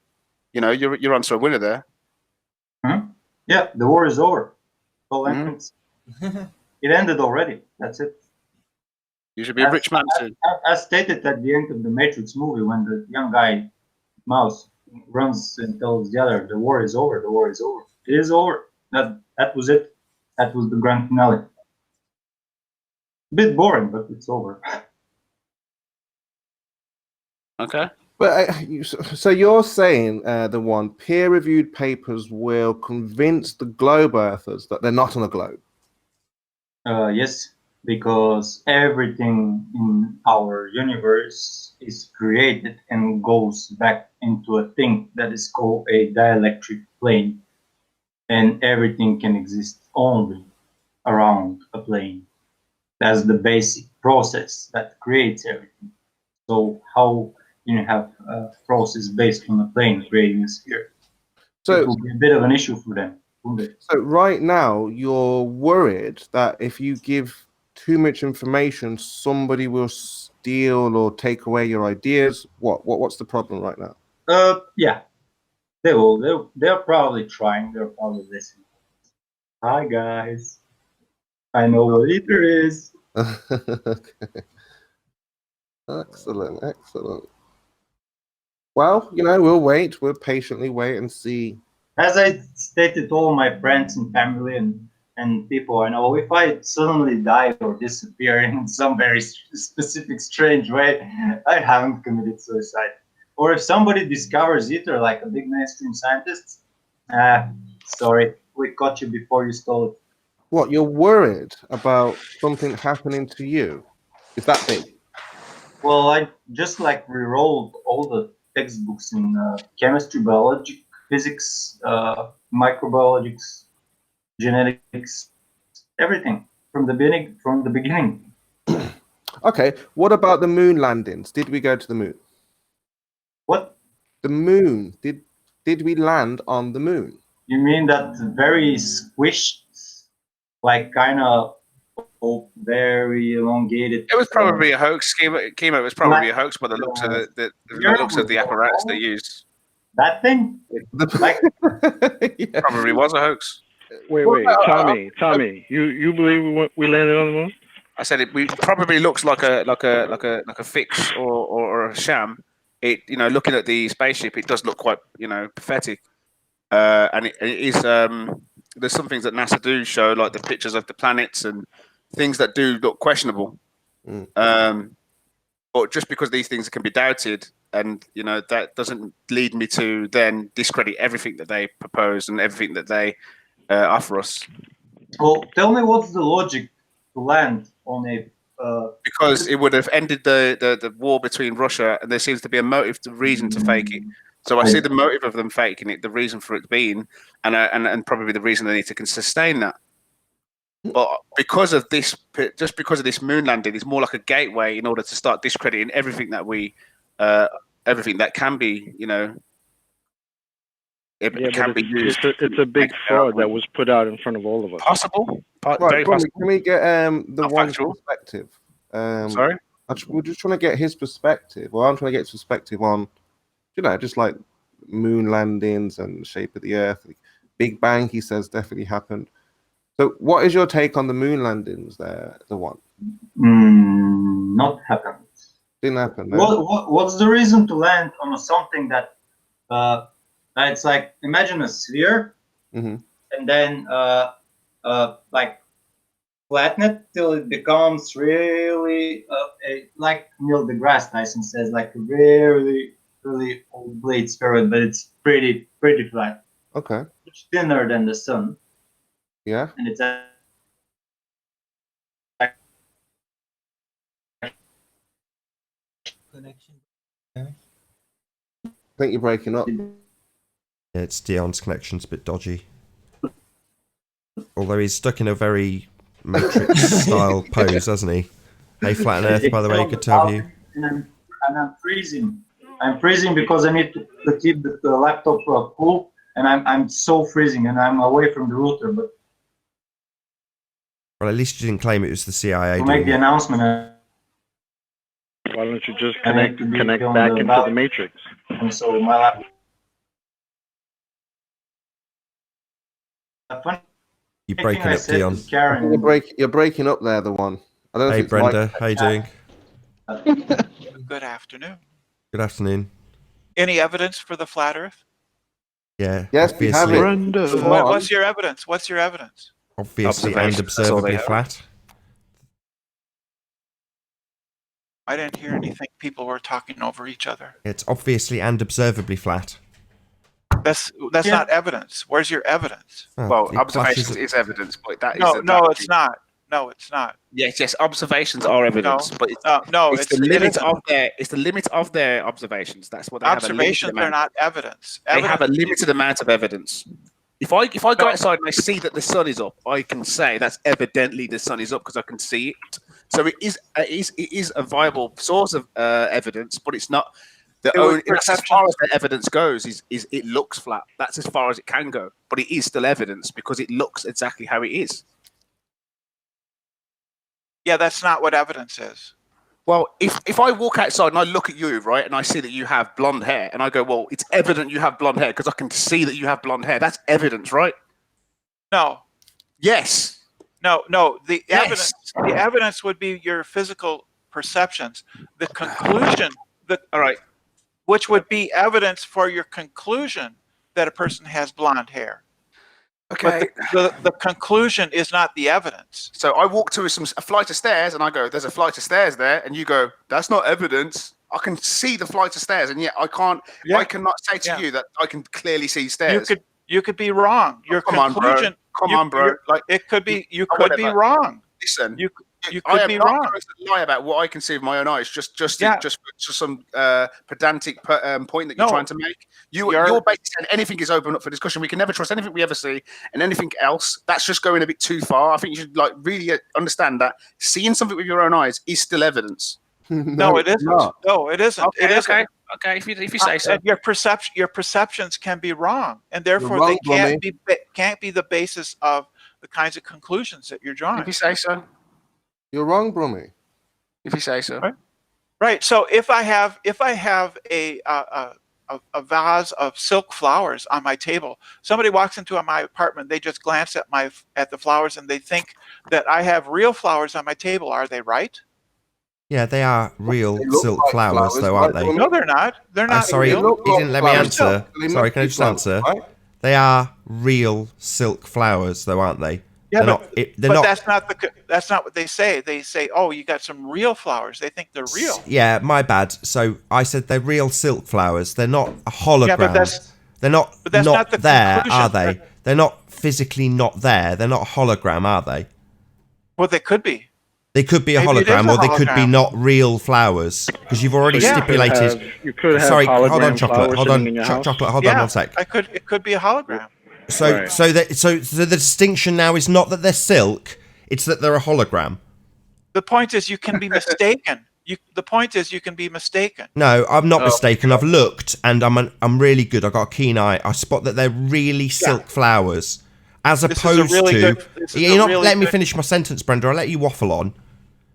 you're onto a winner there. Yeah, the war is over. It ended already. That's it. You should be a rich man soon. As stated at the end of the Matrix movie, when the young guy, Mouse, runs and tells the other, the war is over, the war is over. It is over. That was it. That was the grand finale. A bit boring, but it's over. Okay. But so you're saying the one peer-reviewed papers will convince the globe earthers that they're not on a globe? Yes. Because everything in our universe is created and goes back into a thing that is called a dielectric plane. And everything can exist only around a plane. That's the basic process that creates everything. So how you have a process based on a plane creating a sphere? So it will be a bit of an issue for them. So right now you're worried that if you give too much information, somebody will steal or take away your ideas. What's the problem right now? Yeah, they will. They're probably trying. They're probably listening. Hi guys, I know what ether is. Okay. Excellent. Well, we'll wait. We'll patiently wait and see. As I stated to all my friends and family and people I know, if I suddenly die or disappear in some very specific, strange way, I haven't committed suicide. Or if somebody discovers ether, like a big mainstream scientist, sorry, we caught you before you stole it. What, you're worried about something happening to you? Is that big? Well, I just re-rolled all the textbooks in chemistry, biology, physics, microbiology, genetics, everything from the beginning. Okay, what about the moon landings? Did we go to the moon? What? The moon. Did we land on the moon? You mean that very squished, like kind of very elongated? It was probably a hoax. Chemo was probably a hoax by the looks of the looks of the apparatus they used. That thing? Like, Yeah. Probably was a hoax. Wait, Tommy, you believe we landed on the moon? I said it probably looks like a fix or a sham. It looking at the spaceship, it does look quite pathetic. And it is there's some things that NASA do show, like the pictures of the planets and things that do look questionable. But just because these things can be doubted, and that doesn't lead me to then discredit everything that they propose and everything that they offer us. well, tell me what's the logic to land on a Because it would have ended the war between Russia, and there seems to be a motive, the reason to fake it. So I see the motive of them faking it, the reason for it being, and probably the reason they need to sustain that. But because of this, just because of this moon landing, it's more like a gateway in order to start discrediting everything that everything that can be, it can be used. It's a big fraud that was put out in front of all of us. Possible. Right, Very Tommy, possible. can we get the Not one's factual. perspective? Sorry? We're just trying to get his perspective. Well, I'm trying to get his perspective on, just like moon landings and the shape of the Earth. Big Bang, he says, definitely happened. So what is your take on the moon landings there, the one? not happened. Didn't happen. No? What's the reason to land on something that it's like, imagine a sphere, Mhm. and then like flatten it till it becomes really like Neil deGrasse Tyson says, like a really old blade spheroid, but it's pretty flat, Okay. much thinner than the sun, Yeah. and it's Connection. I think you're breaking up. Yeah, it's Dion's connection's a bit dodgy. Although he's stuck in a very Matrix-style pose, hasn't he? Hey, Flat and Earth, by the way, good to have you. And I'm freezing. I'm freezing because I need to keep the laptop cool, and I'm so freezing, and I'm away from the router. But Well, at least you didn't claim it was the CIA to make doing the it. announcement, Why don't you just I need to be connect on back the into the Matrix? and so my laptop. You're breaking up, Dion. You're breaking up there, the one. I don't know Hey, if it's Brenda, how you doing? Good afternoon. Good afternoon. Any evidence for the flat Earth? Yeah, Yes, we have it. Brenda. Come on. What's your evidence? What's your evidence? obviously and Observations, that's all they observably have. flat. I didn't hear anything. People were talking over each other. It's obviously and observably flat. That's not evidence. Where's your evidence? Oh, Well, it observations clashes- is evidence, but that No, is it's not. No, it's not. Yes, observations are evidence, but it's, No, it's the limit of their observations. That's what they observations have a are not evidence. They have a Evidence- limited amount of evidence. If I go outside and I see that the sun is up, I can say that's evidently the sun is up because I can see it. So it is a viable source of evidence, but it's not the only. That's as far as the evidence goes. Is it looks flat? That's as far as it can go, but it is still evidence because it looks exactly how it is. Yeah, that's not what evidence is. Well, if I walk outside and I look at you, right, and I see that you have blonde hair, and I go, well, it's evident you have blonde hair because I can see that you have blonde hair. That's evidence, right? No. Yes. No. The Yes. evidence would be your physical perceptions. The conclusion, All right. which would be evidence for your conclusion that a person has blonde hair. Okay. But the conclusion is not the evidence. So I walk to a flight of stairs and I go, there's a flight of stairs there. And you go, that's not evidence. I can see the flight of stairs. And yet I can't, I cannot say to you that I can clearly see stairs. You could be wrong. Your conclusion. Come on, bro. Like it could be, you could be wrong. Listen, you I could am be not wrong. going to lie about what I can see with my own eyes. Just some pedantic point that you're trying to make. You're basically saying anything is open up for discussion. We can never trust anything we ever see, and anything else that's just going a bit too far. I think you should really understand that seeing something with your own eyes is still evidence. No, it isn't. No, it isn't. Okay, it isn't. okay. Okay, if you say so. And your perceptions can be wrong, and therefore wrong, they can't Brummy. can't be the basis of the kinds of conclusions that you're drawing. If you say so. You're wrong, Brummy. If you say so. Right. So if I have a vase of silk flowers on my table, somebody walks into my apartment, they just glance at the flowers and they think that I have real flowers on my table. Are they right? Yeah, they are real They look silk like flowers, flowers, though, aren't right, they? Brummy? No, they're not. They're not Sorry, real. look he like didn't let me flowers. answer. They Sorry, must can I be just flowers, answer? right? They are real silk flowers, though, aren't they? Yeah, they're but, they're but not. that's not what they say. They say, "Oh, you got some real flowers." They think they're real. Yeah, my bad. So I said they're real silk flowers. They're not a hologram. Yeah, but they're not that's not the there, conclusion. are they? They're not physically not there. They're not a hologram, are they? Well, they could be. They could be a Maybe it is hologram, a or they could be hologram. not real flowers, because you've already Yeah. stipulated. You could have Sorry, hold on, hologram chocolate. flowers Hold sitting on, in your house. chocolate. Hold Yeah, on one sec. It could be a hologram. So, Right. so the distinction now is not that they're silk; it's that they're a hologram. The point is, you can be mistaken. The point is, you can be mistaken. No, I'm not mistaken. I've looked, and I'm really good. I got a keen eye. I spot that they're really silk flowers, as This is a opposed really to. good- this is You're a not really letting me good- finish my sentence, Brenda. I'll let you waffle on.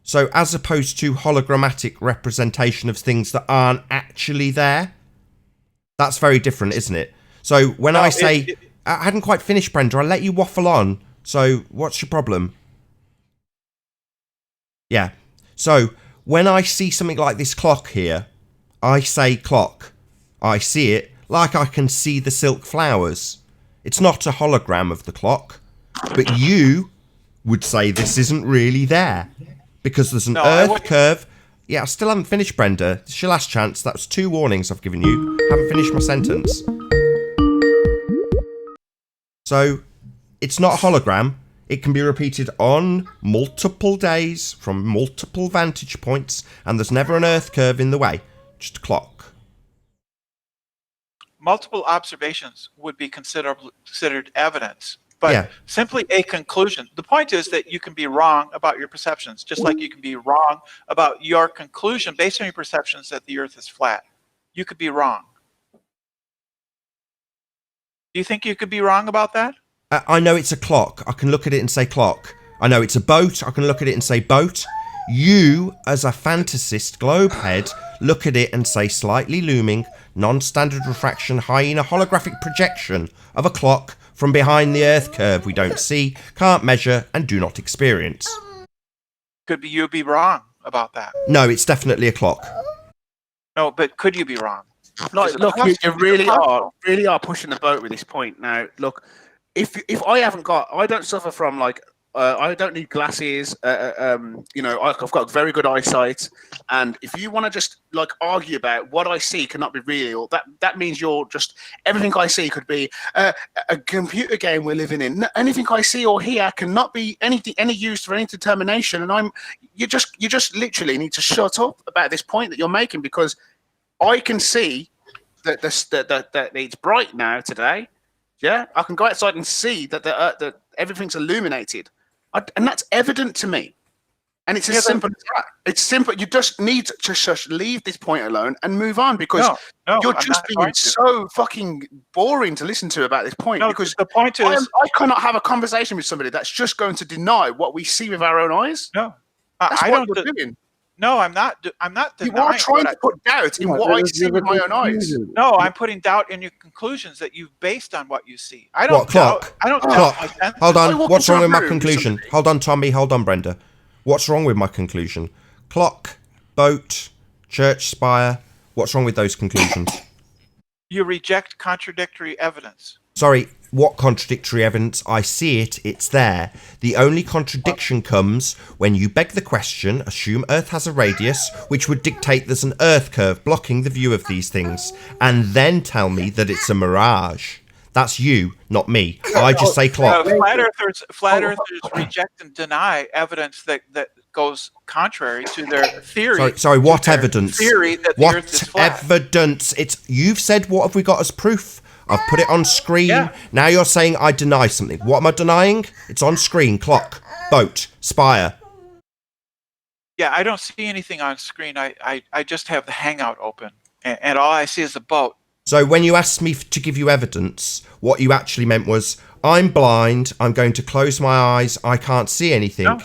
So, as opposed to hologrammatic representation of things that aren't actually there, that's very different, isn't it? So, when I say I hadn't quite finished, Brenda, I'll let you waffle on. So, what's your problem? Yeah. So, when I see something like this clock here, I say clock. I see it like I can see the silk flowers. It's not a hologram of the clock, but you would say this isn't really there because there's an earth curve. Yeah, I still haven't finished, Brenda. It's your last chance. That was 2 warnings I've given you. Haven't finished my sentence. So, it's not a hologram. It can be repeated on multiple days from multiple vantage points, and there's never an earth curve in the way. Just a clock. Multiple observations would be considered evidence, but Yeah. simply a conclusion. The point is that you can be wrong about your perceptions, just like you can be wrong about your conclusion based on your perceptions that the Earth is flat. You could be wrong. Do you think you could be wrong about that? I know it's a clock. I can look at it and say clock. I know it's a boat. I can look at it and say boat. You, as a fantasist globehead, look at it and say slightly looming, non-standard refraction, hyena holographic projection of a clock from behind the Earth curve we don't see, can't measure, and do not experience. Could be you be wrong about that. No, it's definitely a clock. No, but could you be wrong? Like, look, you really are pushing the boat with this point. Now, look, if I don't suffer from like I don't need glasses. You know, I've got very good eyesight, and if you want to just like argue about what I see cannot be real, that means you're just everything I see could be a computer game we're living in. Anything I see or hear cannot be any use for any determination, and you just literally need to shut up about this point that you're making, because I can see that it's bright now today. Yeah, I can go outside and see that everything's illuminated, and that's evident to me. And it's as simple as that. It's simple. You just need to just leave this point alone and move on, because you're just being so fucking boring to listen to about this point. No, because the point is, I cannot have a conversation with somebody that's just going to deny what we see with our own eyes. No, that's I what don't. you're doing. No, I'm not. I'm not You denying. are trying to put doubt in what I see with my own eyes. No, I'm putting doubt in your conclusions that you've based on what you see. I don't What clock? I don't doubt Clock. my senses. Hold on. walk What's into wrong a with my room with conclusion? somebody. Hold on, Tommy. Hold on, Brenda. What's wrong with my conclusion? Clock, boat, church spire. What's wrong with those conclusions? You reject contradictory evidence. Sorry, what contradictory evidence? I see it, it's there. The only contradiction comes when you beg the question, assume Earth has a radius, which would dictate there's an Earth curve blocking the view of these things, and then tell me that it's a mirage. That's you, not me. I just say clock. Flat earthers reject and deny evidence that goes contrary to their theory. Sorry, what evidence? Theory that the Earth is What flat. evidence? You've said, what have we got as proof? I've put it on screen. Yeah. Now you're saying I deny something. What am I denying? It's on screen. Clock, boat, spire. Yeah, I don't see anything on screen. I just have the Hangout open. and all I see is a boat. So when you asked me to give you evidence, what you actually meant was, I'm blind, I'm going to close my eyes, I can't see anything. No.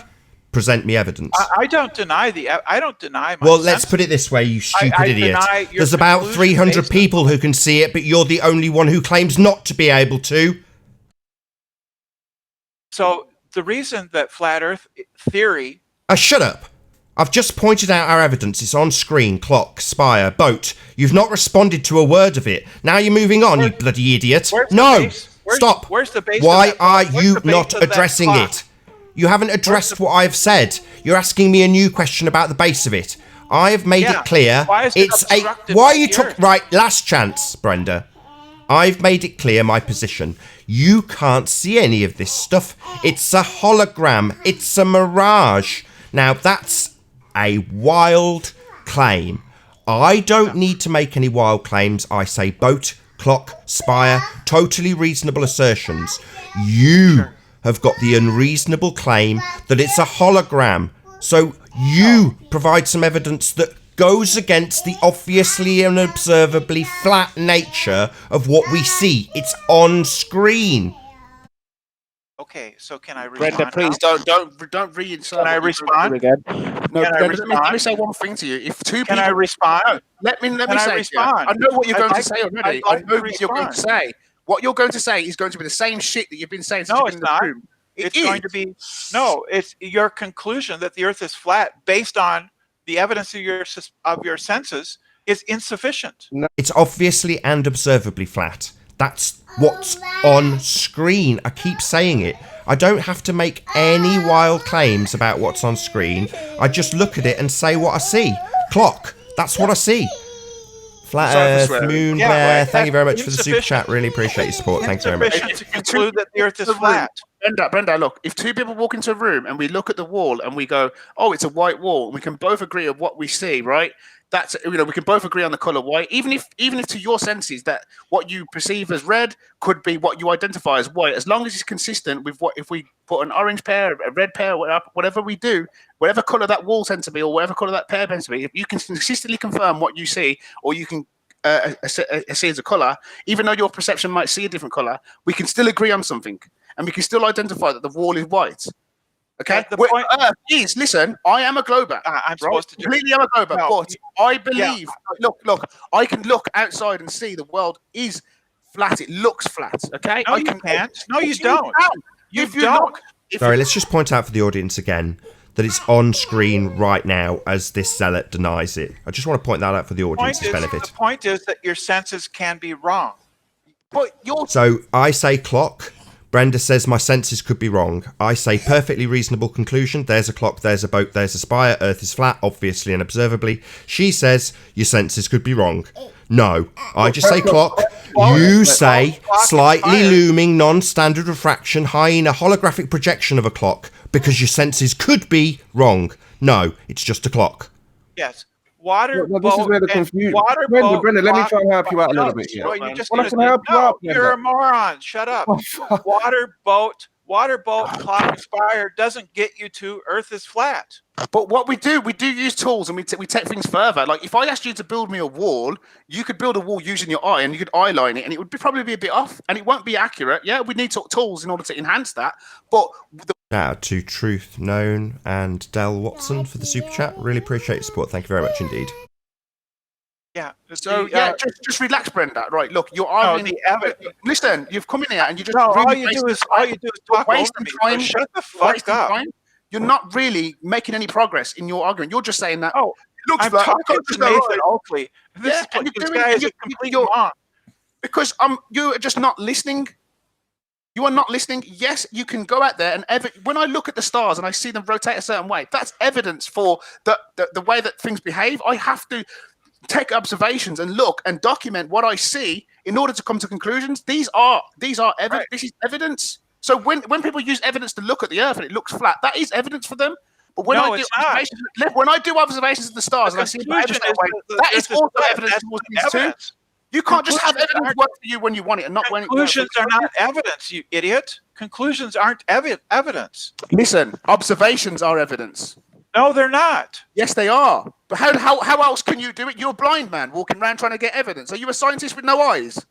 Present me evidence. I don't deny I don't deny my Well, let's senses. put it this way, you stupid I idiot. deny your There's about conclusion 300 based on- people who can see it, but you're the only one who claims not to be able to. So the reason that flat Earth theory. Shut up. I've just pointed out our evidence. It's on screen. Clock, spire, boat. You've not responded to a word of it. Now you're moving on, you bloody idiot. No! Stop. Where's the base? Why of that, are where's you the base not of that addressing clock? it? You haven't addressed what I've said. You're asking me a new question about the base of it. I've made it clear. Why is it It's obstructed why by you the took Earth? right last chance, Brenda. I've made it clear my position. You can't see any of this stuff. It's a hologram. It's a mirage. Now that's a wild claim. I don't need to make any wild claims. I say boat, clock, spire, totally reasonable assertions. You have got the unreasonable claim that it's a hologram. So you provide some evidence that goes against the obviously and observably flat nature of what we see. It's on screen. Okay, so can I respond? Brenda, please now? don't reinsert. Can I respond? Again? No, Can I Brenda, let respond? me say one thing to you. If two Can people, I respond? No, let me Can I say. respond? I know what you're I'd going like- to say already. I'd I like know to what you're going to respond. say. What you're going to say is going to be the same shit that you've been saying since No, you've it's been in not. the room. It's going to be it's your conclusion that the Earth is flat based on the evidence of your senses is insufficient. It's obviously and observably flat. That's what's on screen. I keep saying it. I don't have to make any wild claims about what's on screen. I just look at it and say what I see. Clock. That's what I see. Flat Sorry for Earth, swearing. moon, Yeah, glare. right. Thank you very much for the super Insufficient. chat. Really appreciate your support. Thanks very much. Insufficient to conclude that the Earth is flat. Brenda, look, if two people walk into a room and we look at the wall and we go, oh, it's a white wall, and we can both agree on what we see, right? That's, we can both agree on the color white, even if to your senses that what you perceive as red could be what you identify as white, as long as it's consistent with what, if we put an orange pair, a red pair, whatever we do, whatever color that wall tends to be or whatever color that pair tends to be, if you can consistently confirm what you see, or you can see as a color, even though your perception might see a different color, we can still agree on something, and we can still identify that the wall is white. Okay. The point is, listen, I am a glober. I'm supposed to completely am a glober, No, but I believe. Look, I can look outside and see the world is flat. It looks flat. Okay. No, I you can, can't. No, you don't. If you don't. look, Sorry, let's just point out for the audience again that it's on screen right now as this zealot denies it. I just want to point that out for the audience's benefit. The point is that your senses can be wrong. but you're So I say clock. Brenda says my senses could be wrong. I say perfectly reasonable conclusion. There's a clock, there's a boat, there's a spire. Earth is flat, obviously and observably. She says your senses could be wrong. No, I just say clock. You say slightly looming non-standard refraction high in a holographic projection of a clock because your senses could be wrong. No, it's just a clock. Yes. Water Well, this is boat where the and confusion. water Brenda, boat, Brenda, let me clock- try and help you out a No, little bit here. no, you just Well, I need can to- help you no, out, you're a Brenda. moron. Shut up. Water boat, clock, spire doesn't get you to Earth is flat. But what we do use tools, and we take things further. Like if I asked you to build me a wall, you could build a wall using your eye, and you could eye line it, and it would probably be a bit off, and it won't be accurate. Yeah, we need tools in order to enhance that. But Shout out to Truth Known and Del Watson for the super chat. Really appreciate your support. Thank you very much indeed. Yeah. so just relax, Brenda. Right, look, you're no, arguing. the evidence. Listen, you've come in here and you just No, all really you do wasting is talk over wasting me. time. Shut the fuck wasting up. time. You're not really making any progress in your argument. You're just saying that. Oh, it looks I'm flat. talking to Nathan Oakley. This, Yeah, and this you're guy doing- is a you- complete you're- moron. Because you're just not listening. You are not listening. Yes, you can go out there and when I look at the stars and I see them rotate a certain way, that's evidence for the way that things behave. I have to take observations and look and document what I see in order to come to conclusions. These are evidence. Right. This is evidence. So when people use evidence to look at the Earth and it looks flat, that is evidence for them. But when No, I do it's not. observations, when I do observations of the stars The and I see them conclusion behave a certain is way, that that this is is also flat. evidence That's towards not these two. evidence. You can't just have Conclusions evidence aren't- work for you when you want it and not when it works for Conclusions are not evidence, you idiot. Conclusions aren't evidence. Listen, observations are evidence. No, they're not. Yes, they are. But how else can you do it? You're a blind man walking around trying to get evidence. Are you a scientist with no eyes?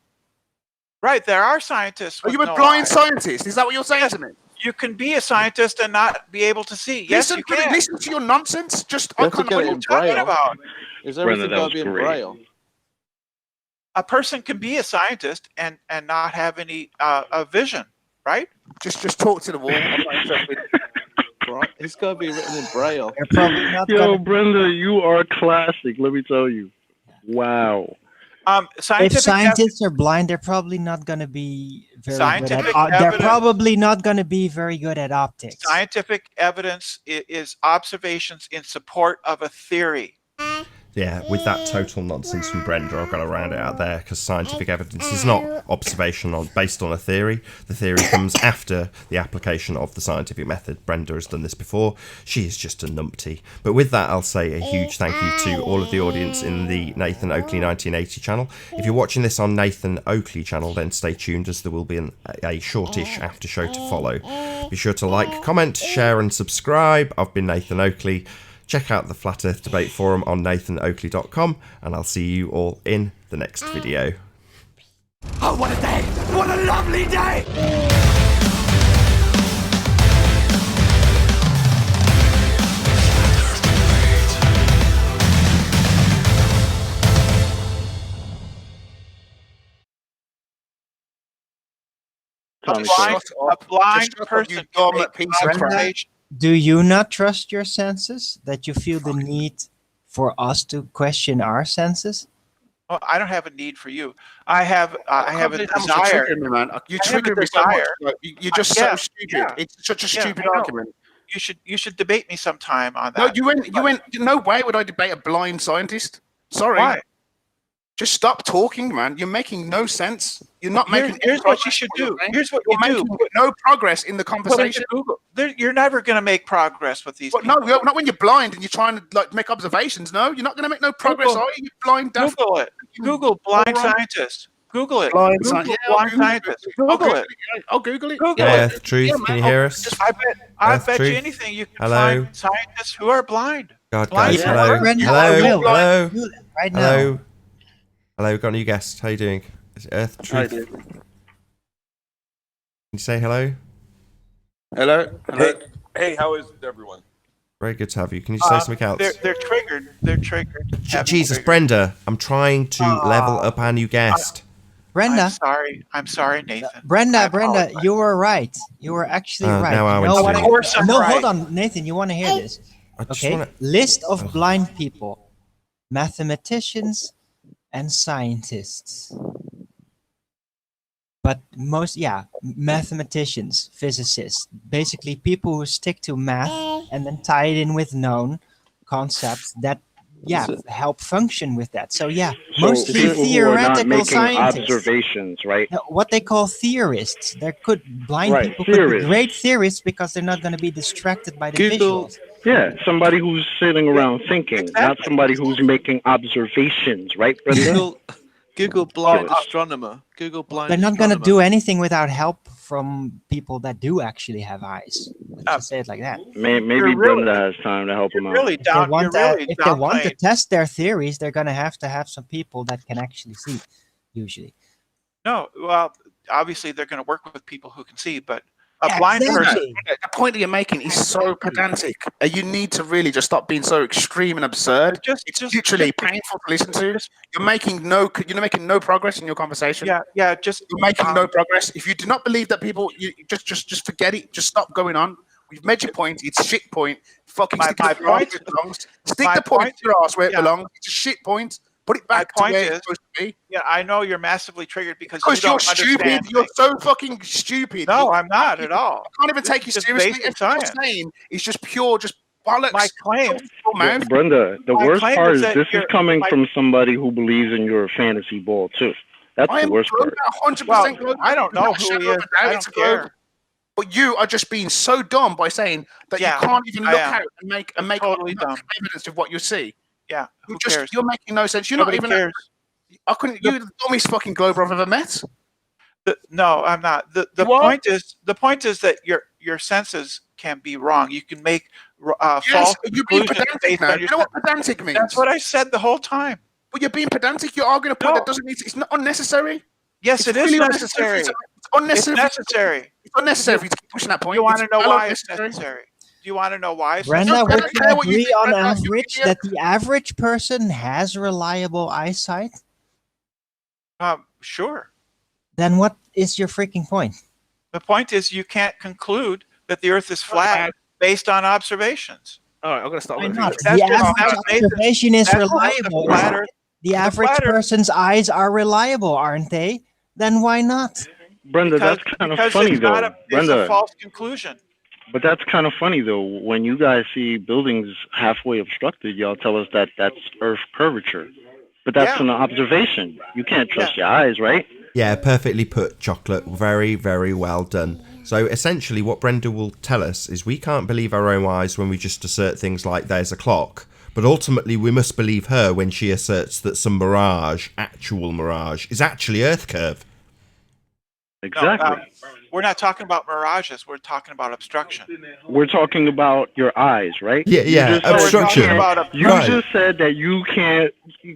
Right, there are scientists. Are with you a no blind eyes. scientist? Is that what you're saying to me? You can be a scientist and not be able to see. Yes, you can. Listen to your nonsense. Just You have to get it in braille. About? Is everything that going was to be in great. braille? A person can be a scientist and not have any vision, right? Just talk to the wall. I'm not interested. Right? It's going to be written in braille. They're probably not Yo, gonna, Brenda, you are classic. Let me tell you. Wow. if Scientific scientists are blind, they're probably not going to be very good Scientific at. They're evidence- probably not going to be very good at optics. scientific evidence is observations in support of a theory. Yeah, with that total nonsense from Brenda, I've got to round it out there because scientific evidence is not observation based on a theory. The theory comes after the application of the scientific method. Brenda has done this before. She is just a numpty. But with that, I'll say a huge thank you to all of the audience in the Nathan Oakley 1980 channel. If you're watching this on Nathan Oakley channel, then stay tuned as there will be a shortish after show to follow. Be sure to like, comment, share and subscribe. I've been Nathan Oakley. Check out the Flat Earth Debate Forum on nathanoakley.com, and I'll see you all in the next video. Oh, what a day! What a lovely day! A blind person can make observation. Do you not trust your senses? That you feel the need for us to question our senses? Well, I don't have a need for you. I have a How much desire. you man. You I have a triggered me so much. desire. Like, you're just Yeah, so stupid. yeah. It's such a Yeah, stupid I know. argument. You should debate me sometime on that. No, you went. No way would I debate a blind scientist. Sorry. Why? Just stop talking, man. You're making no sense. You're not making. Here's what you should do. Here's what you You're do. making no progress in the Put into conversation. Google. You're never going to make progress with these But people. no, not when you're blind and you're trying to like make observations. No, you're not going to make no progress. Google. Are you? You blind, daft. Google it. Google blind moron. scientist. Google it. Blind Google scientist. Yeah, blind scientist. Google it. I'll Google it. Google Yeah, it. Earth Truth, Yeah, can you man, hear us? I Earth bet Truth? you anything you can Hello? find scientists who are blind. God, Blind guys, people. hello. Brenda, Hello, I will. hello, Do it right now. hello. Hello, we've got a new guest. How you doing? Is it Earth Truth? Can you say hello? Hello. Hey, how is everyone? Very good to have you. Can you say something else? They're triggered. They're triggered. Jesus, Triggered. Brenda, I'm trying to level up our new guest. Brenda, I'm sorry, Nathan. Brenda, apologize. you were right. You were actually right. now I You went know to- what Of course I'm no, right. hold on, Nathan. You want to hear this? I just Okay. wanna- List of blind people: mathematicians and scientists. But mathematicians, physicists, basically people who stick to math and then tie it in with known concepts that help function with that. So mostly people who are not theoretical making scientists. observations, right? Now, what they call theorists. Blind Right, people could be theorists. great theorists because they're not going to be distracted by the Google- visuals. Yeah, somebody who's sitting around thinking, not somebody who's making observations, right, Brenda? Google blind astronomer. Google blind. They're not going to astronomer. do anything without help from people that do actually have eyes. Let's just say it like that. Maybe You're really- Brenda has time to help him out. Really If they down. want, You're really if they want to downplaying. test their theories, they're going to have some people that can actually see, usually. No, well, obviously they're going to work with people who can see, but a blind person. The point that you're making is so pedantic. You need to really just stop being so extreme and absurd. It's literally painful to listen to. You're making no progress in your conversation. Yeah. Just You're making no progress. If you do not believe that people, you just forget it. Just stop going on. We've made your point. It's a shit point. Fucking stick my it where point- it belongs. Stick my the point point- in your ass where it yeah. belongs. It's a shit point. Put it back to point where is- it's supposed to be. Yeah, I know you're massively triggered because Because you you're don't stupid. understand You're things. so fucking stupid. No, I'm not at all. I can't even This take you is just seriously. basic Everything science. you're saying is just pure, just bollocks. My claim, Brenda, the My worst claim part is is that this is you're- coming my- from somebody who believes in your fantasy ball too. That's I the am worst part. 100% well, I don't know who he is. I don't care. But you are just being so dumb by saying that Yeah, you can't even I look am. out and make totally dumb. evidence of what you see. Yeah, who You're cares? making no sense. You're Nobody not even. cares. You're the dumbest fucking glober I've ever met. No, I'm not. The You are? point is that your senses can be wrong. You can make false you're being conclusions pedantic based now. on You know what pedantic means? That's what I said the whole time. But you're being pedantic. You're arguing a point that doesn't need. It's not unnecessary. Yes, It's it is really necessary. It's unnecessary. It's necessary. It's unnecessary for you to keep pushing that point. You want to It's know well why it's unnecessary. necessary? Do you want to know why it's Brenda, necessary? would you care what you agree think, on Brenda, average you that the average person has reliable eyesight? Sure. Then what is your freaking point? The point is you can't conclude that the Earth is flat based on observations. All right, I'm gonna stop. Why with not? it. The average observation is that's reliable. the flat Earth. The average person's eyes are reliable, aren't they? Then why not? Brenda, that's kind of funny it's though. not it's Brenda, a false conclusion. but that's kind of funny though. When you guys see buildings halfway obstructed, y'all tell us that that's Earth curvature. But that's an observation. You can't trust your eyes, right? Yeah, perfectly put, Chocolate. Very, very well done. So essentially what Brenda will tell us is we can't believe our own eyes when we just assert things like there's a clock. But ultimately we must believe her when she asserts that some mirage, actual mirage, is actually Earth curve. Exactly. No, we're not talking about mirages. We're talking about obstruction. We're talking about your eyes, right? Yeah, yeah, obstruction. You just said that you can't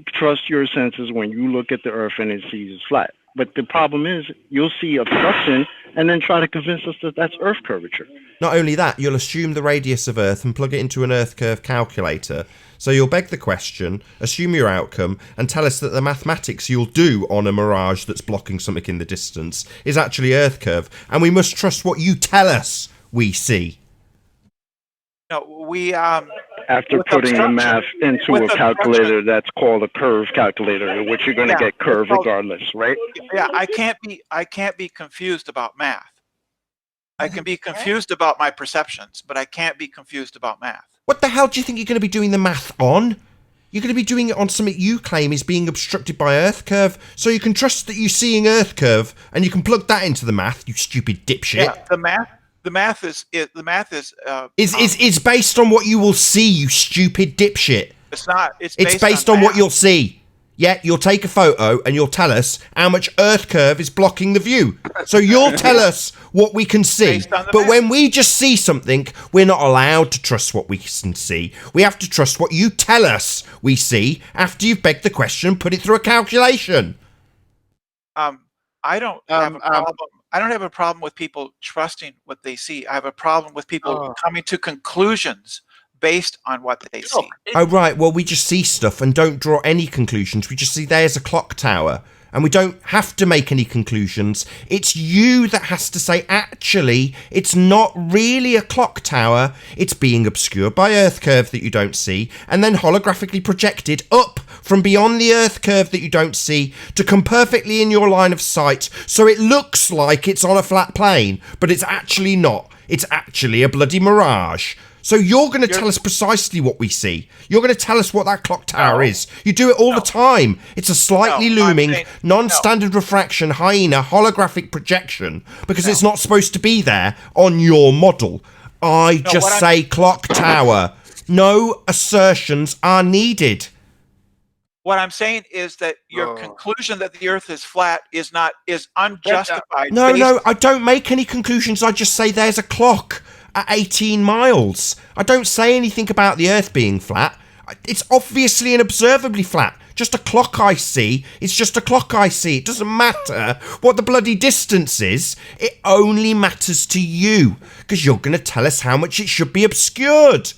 trust your senses when you look at the Earth and it sees it's flat. But the problem is you'll see obstruction and then try to convince us that that's Earth curvature. Not only that, you'll assume the radius of Earth and plug it into an Earth curve calculator. So you'll beg the question, assume your outcome, and tell us that the mathematics you'll do on a mirage that's blocking something in the distance is actually Earth curve, and we must trust what you tell us we see. No, we after putting the math into a calculator that's called a curve calculator, in which you're going to get curve regardless, right? Yeah, I can't be confused about math. I can be confused about my perceptions, but I can't be confused about math. What the hell do you think you're going to be doing the math on? You're going to be doing it on something you claim is being obstructed by Earth curve, so you can trust that you're seeing Earth curve, and you can plug that into the math, you stupid dipshit. Yeah, the math is based on what you will see, you stupid dipshit. It's not. It's based on what you'll see. Yeah, you'll take a photo and you'll tell us how much Earth curve is blocking the view. So you'll tell us what we can see. But when we just see something, we're not allowed to trust what we can see. We have to trust what you tell us we see after you've begged the question and put it through a calculation. I don't have a problem. I don't have a problem with people trusting what they see. I have a problem with people coming to conclusions based on what they see. Oh, right. Well, we just see stuff and don't draw any conclusions. We just see there's a clock tower. And we don't have to make any conclusions. It's you that has to say, actually, it's not really a clock tower. It's being obscured by Earth curve that you don't see, and then holographically projected up from beyond the Earth curve that you don't see to come perfectly in your line of sight. So it looks like it's on a flat plane, but it's actually not. It's actually a bloody mirage. So you're going to tell us precisely what we see. You're going to tell us what that clock tower is. You do it all the time. It's a slightly looming, non-standard refraction, hyena, holographic projection because it's not supposed to be there on your model. I just say clock tower. No assertions are needed. What I'm saying is that your conclusion that the Earth is flat is unjustified. No, I don't make any conclusions. I just say there's a clock at 18 miles. I don't say anything about the Earth being flat. It's obviously and observably flat. Just a clock I see. It's just a clock I see. It doesn't matter what the bloody distance is. It only matters to you because you're going to tell us how much it should be obscured.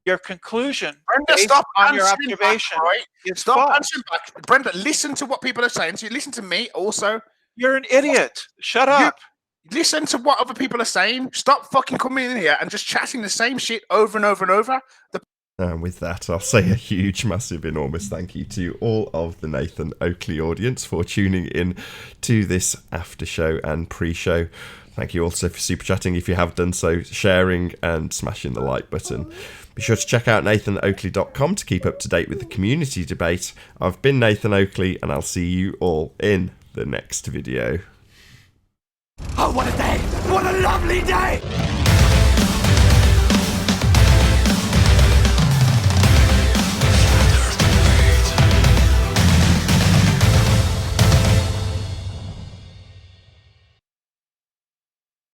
Your conclusion Brenda, based stop on your answering observation back, right? is Stop false. answering back. Brenda, listen to what people are saying. So you listen to me also. You're an idiot. Shut up. Listen to what other people are saying. Stop fucking coming in here and just chatting the same shit over and over and over. And with that, I'll say a huge, massive, enormous thank you to all of the Nathan Oakley audience for tuning in to this after show and pre-show. Thank you also for super chatting if you have done so, sharing and smashing the like button. Be sure to check out nathanoakley.com to keep up to date with the community debate. I've been Nathan Oakley and I'll see you all in the next video. Oh, what a day! What a lovely day!